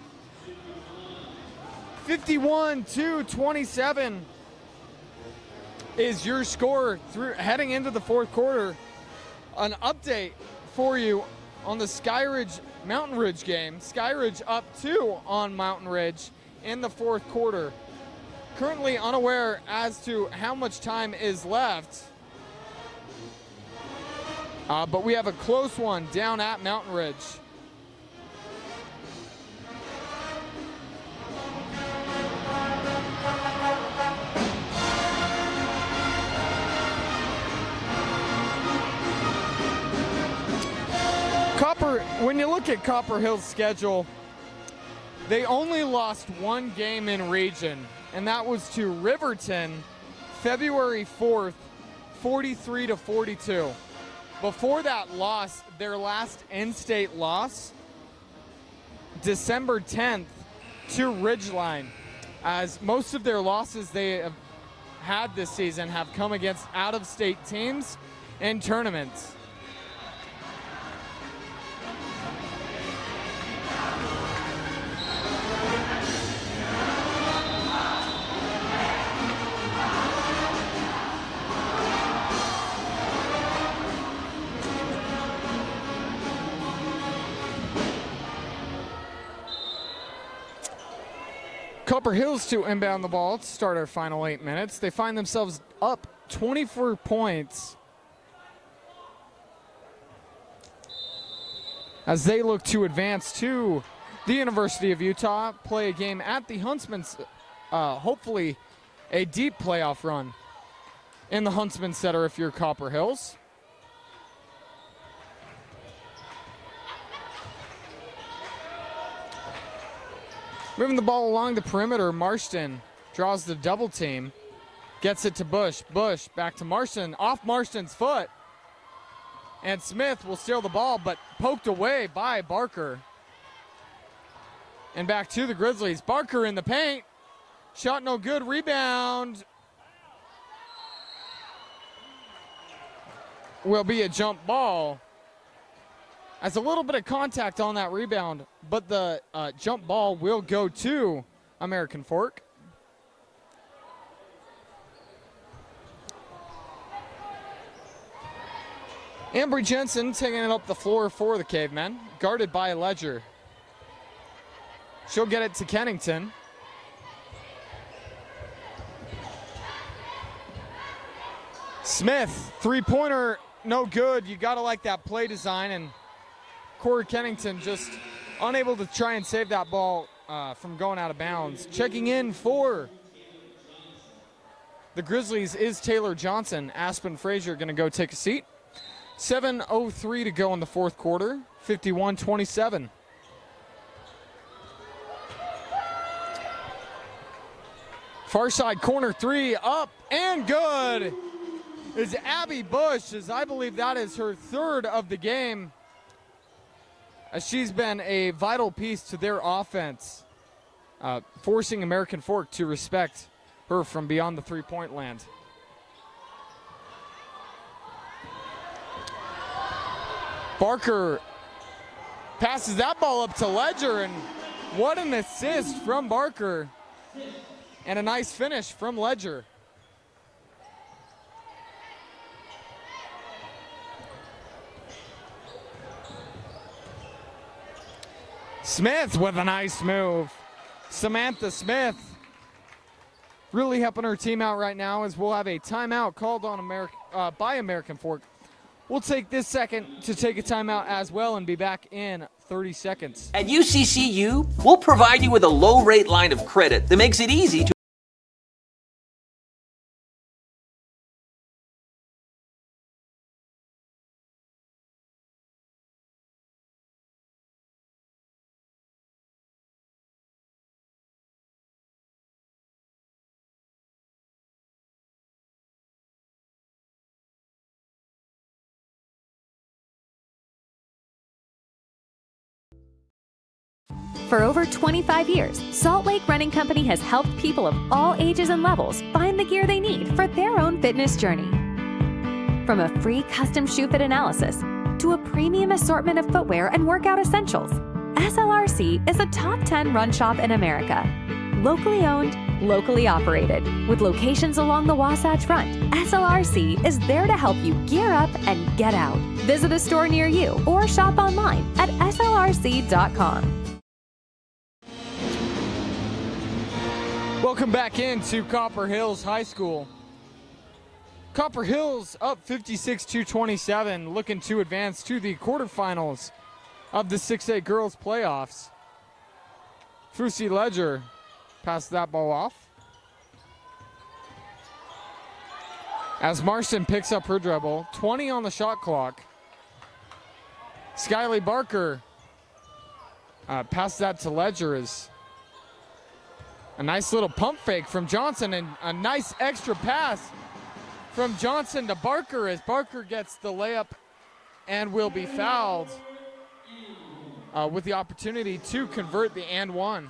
S1: 51-27 is your score heading into the fourth quarter. An update for you on the Skyridge Mountain Ridge game. Skyridge up 2 on Mountain Ridge in the fourth quarter. Currently unaware as to how much time is left. But we have a close one down at Mountain Ridge. When you look at Copper Hill's schedule, they only lost one game in region, and that was to Riverton, February 4th, 43-42. Before that loss, their last in-state loss, December 10th to Ridgeline, as most of their losses they have had this season have come against out-of-state teams and tournaments. Copper Hills to inbound the ball to start our final 8 minutes. They find themselves up 24 points as they look to advance to the University of Utah, play a game at the Huntsman's, hopefully a deep playoff run in the Huntsman Center if you're Copper Hills. Moving the ball along the perimeter, Marston draws the double team, gets it to Bush. Bush back to Marston, off Marston's foot. And Smith will steal the ball, but poked away by Barker. And back to the Grizzlies. Barker in the paint. Shot no good, rebound. Will be a jump ball. As a little bit of contact on that rebound, but the jump ball will go to American Fork. Ambry Jensen taking it up the floor for the Cavemen, guarded by Ledger. She'll get it to Kennington. Smith, three-pointer, no good. You gotta like that play design, and Corey Kennington just unable to try and save that ball from going out of bounds. Checking in for the Grizzlies is Taylor Johnson. Aspen Frazier going to go take a seat. 7:03 to go in the fourth quarter, 51-27. Far side corner three, up and good is Abby Bush, as I believe that is her third of the game, as she's been a vital piece to their offense, forcing American Fork to respect her from beyond the three-point land. Barker passes that ball up to Ledger, and what an assist from Barker, and a nice finish from Ledger. Smith with a nice move. Samantha Smith really helping her team out right now, as we'll have a timeout called on by American Fork. We'll take this second to take a timeout as well and be back in 30 seconds.
S2: At UCCU, we'll provide you with a low-rate line of credit that makes it easy to
S3: For over 25 years, Salt Lake Running Company has helped people of all ages and levels find the gear they need for their own fitness journey. From a free custom shoe fit analysis to a premium assortment of footwear and workout essentials, SLRC is a top 10 run shop in America. Locally owned, locally operated. With locations along the Wasatch Front, SLRC is there to help you gear up and get out. Visit a store near you or shop online at slrc.com.
S1: Welcome back into Copper Hills High School. Copper Hills up 56-27, looking to advance to the quarterfinals of the 6A girls playoffs. Fusi Ledger passed that ball off. As Marston picks up her dribble, 20 on the shot clock. Skyly Barker passed that to Ledger as a nice little pump fake from Johnson and a nice extra pass from Johnson to Barker as Barker gets the layup and will be fouled with the opportunity to convert the and one.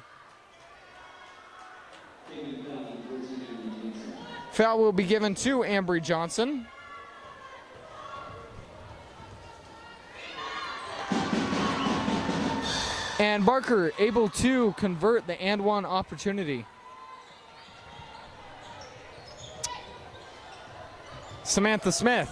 S1: Foul will be given to Ambry Johnson. And Barker able to convert the and one opportunity. Samantha Smith.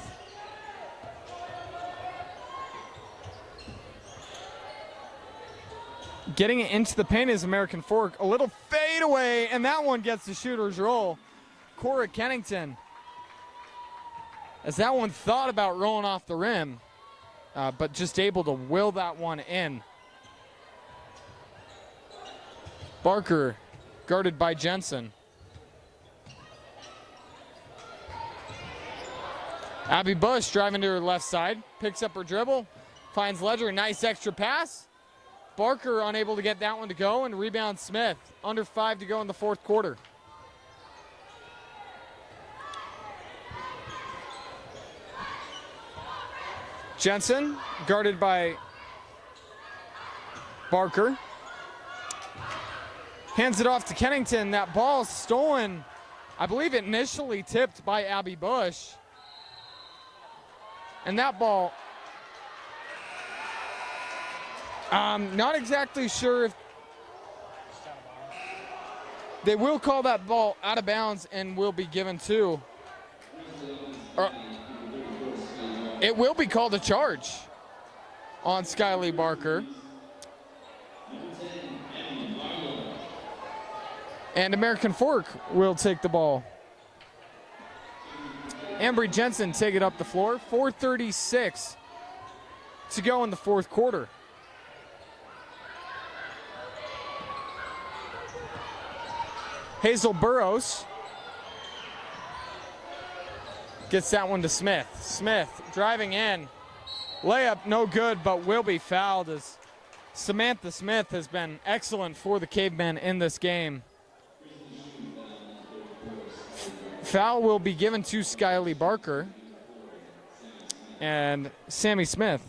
S1: Getting it into the paint is American Fork. A little fade away, and that one gets the shooter's roll. Cora Kennington. As that one thought about rolling off the rim, but just able to will that one in. Barker guarded by Jensen. Abby Bush driving to her left side, picks up her dribble, finds Ledger, nice extra pass. Barker unable to get that one to go, and rebound Smith. Under 5 to go in the fourth quarter. Jensen guarded by Barker. Hands it off to Kennington. That ball stolen, I believe initially tipped by Abby Bush. And that ball, not exactly sure if they will call that ball out of bounds and will be given to, or it will be called a charge on Skyly Barker. And American Fork will take the ball. Ambry Jensen take it up the floor. 4:36 to go in the fourth quarter. Hazel Burrows gets that one to Smith. Smith driving in. Layup no good, but will be fouled as Samantha Smith has been excellent for the Cavemen in this game. Foul will be given to Skyly Barker, and Sammy Smith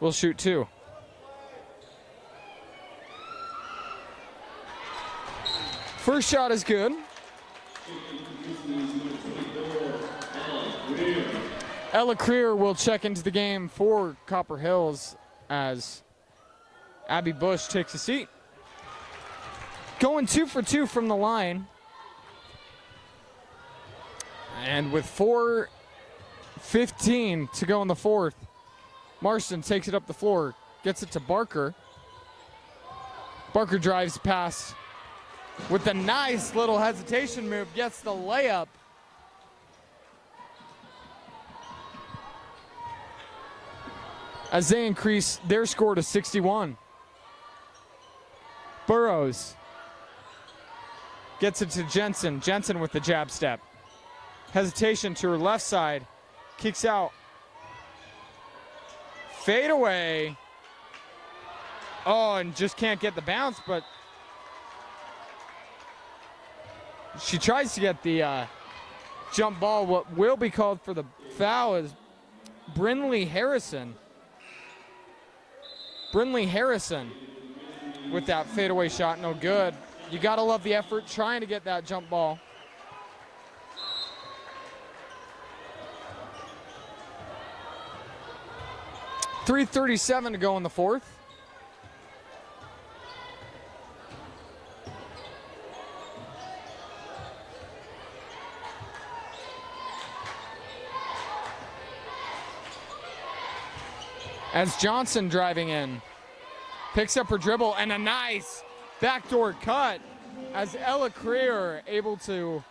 S1: will shoot two. First shot is good. Ella Creer will check into the game for Copper Hills as Abby Bush takes a seat. Going 2 for 2 from the line. And with 4:15 to go in the fourth, Marston takes it up the floor, gets it to Barker. Barker drives past with a nice little hesitation move, gets the layup. As they increase their score to 61. Burrows gets it to Jensen. Jensen with the jab step. Hesitation to her left side. Kicks out. Fade away. Oh, and just can't get the bounce, but she tries to get the jump ball. What will be called for the foul is Brinley Harrison. Brinley Harrison with that fadeaway shot, no good. You got to love the effort trying to get that jump ball. .337 to go in the fourth. As Johnson driving in, picks up her dribble and a nice backdoor cut as Ella Creer able to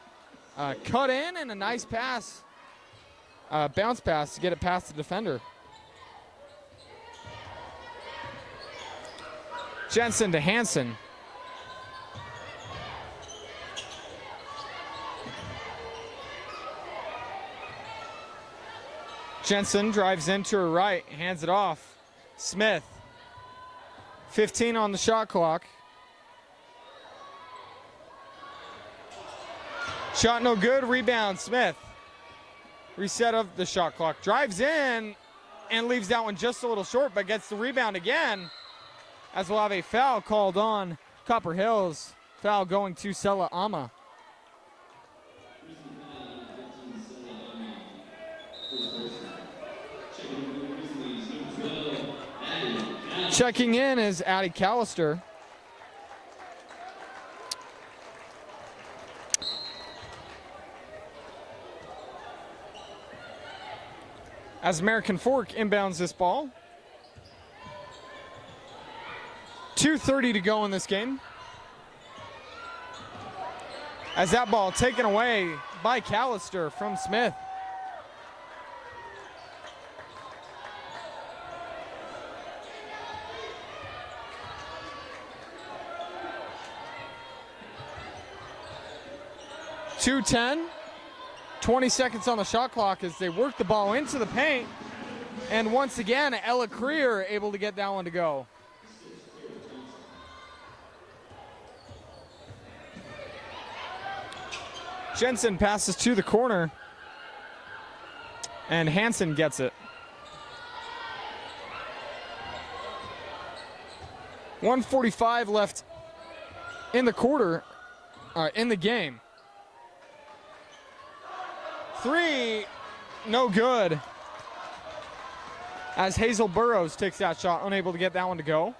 S1: cut in and a nice pass, bounce pass to get it past the defender. Jensen to Hansen. Jensen drives into her right, hands it off. Smith, 15 on the shot clock. Shot no good, rebound, Smith. Reset of the shot clock. Drives in and leaves that one just a little short, but gets the rebound again. As we'll have a foul called on Copper Hills. Foul going to Sela Ama. Checking in is Addie Callister. As American Fork inbounds this ball. 2:30 to go in this game. As that ball taken away by Callister from Smith. .210, 20 seconds on the shot clock as they work the ball into the paint. And once again, Ella Creer able to get that one to go. Jensen passes to the corner, and Hansen gets it. 1:45 left in the quarter, in the game. Three, no good. As Hazel Burrows takes that shot, unable to get that one to go.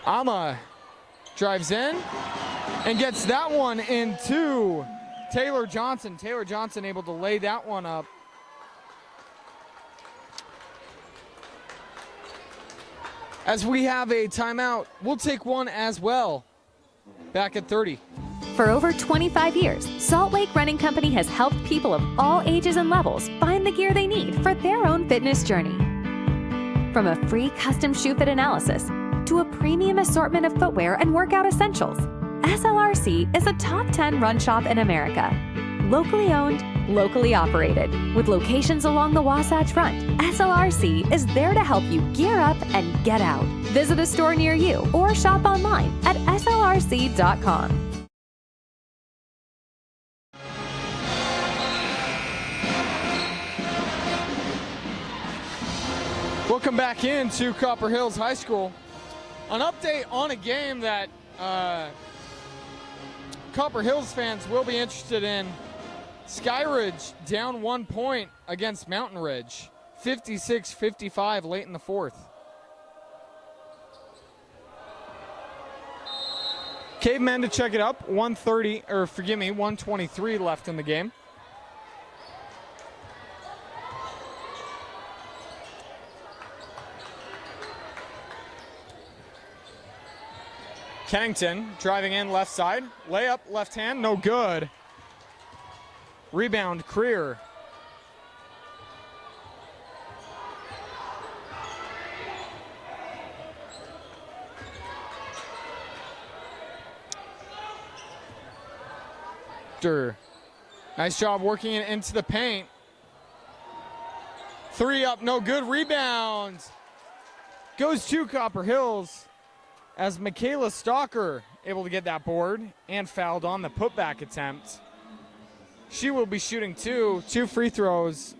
S1: Ama drives in and gets that one into Taylor Johnson. Taylor Johnson able to lay that one up. As we have a timeout, we'll take one as well. Back at 30.
S3: For over 25 years, Salt Lake Running Company has helped people of all ages and levels find the gear they need for their own fitness journey. From a free custom shoe fit analysis to a premium assortment of footwear and workout essentials, SLRC is a top 10 run shop in America. Locally owned, locally operated. With locations along the Wasatch Front, SLRC is there to help you gear up and get out. Visit a store near you or shop online at slrc.com.
S1: Welcome back into Copper Hills High School. An update on a game that Copper Hills fans will be interested in. Skyridge down 1 point against Mountain Ridge. 56-55 late in the fourth. Cavemen to check it up. 123 left in the game. Kennington driving in left side. Layup, left hand, no good. Rebound, Creer. Nice job working it into the paint. Three up, no good. Rebound. Goes to Copper Hills as Michaela Stalker able to get that board and fouled on the putback attempt. She will be shooting two free throws.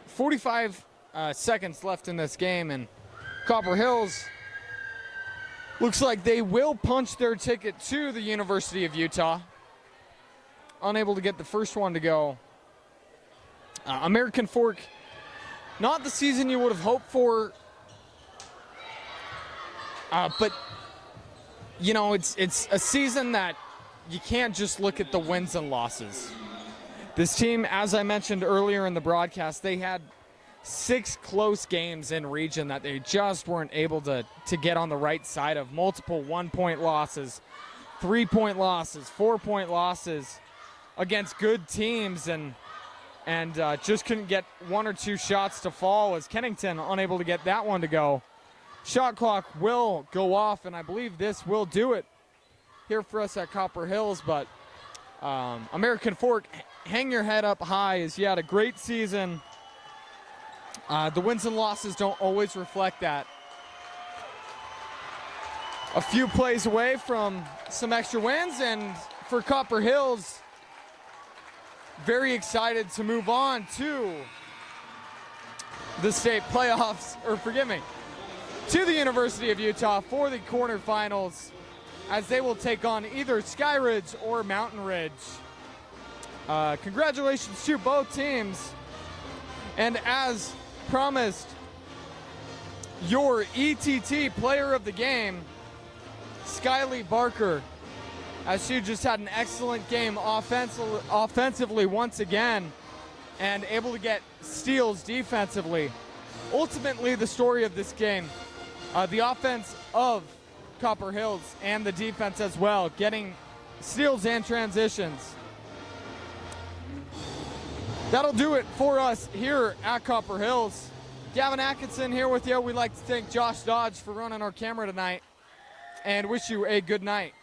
S1: 45 seconds left in this game, and Copper Hills looks like they will punch their ticket to the University of Utah. Unable to get the first one to go. American Fork, not the season you would have hoped for, but you know, it's a season that you can't just look at the wins and losses. This team, as I mentioned earlier in the broadcast, they had 6 close games in region that they just weren't able to get on the right side of. Multiple 1-point losses, 3-point losses, 4-point losses against good teams, and just couldn't get 1 or 2 shots to fall, as Kennington unable to get that one to go. Shot clock will go off, and I believe this will do it here for us at Copper Hills. But American Fork, hang your head up high, as you had a great season. The wins and losses don't always reflect that. A few plays away from some extra wins, and for Copper Hills, very excited to move on to the state playoffs, or forgive me, to the University of Utah for the quarterfinals, as they will take on either Sky Ridge or Mountain Ridge. Congratulations to both teams. And as promised, your ETT player of the game, Skyly Barker, as she just had an excellent game offensively once again, and able to get steals defensively. Ultimately, the story of this game, the offense of Copper Hills and the defense as well, getting steals and transitions. That'll do it for us here at Copper Hills. Gavin Atkinson here with you. We'd like to thank Josh Dodge for running our camera tonight, and wish you a good night.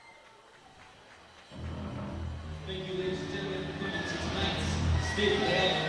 S4: Thank you, ladies and gentlemen, for coming to tonight's State of the Head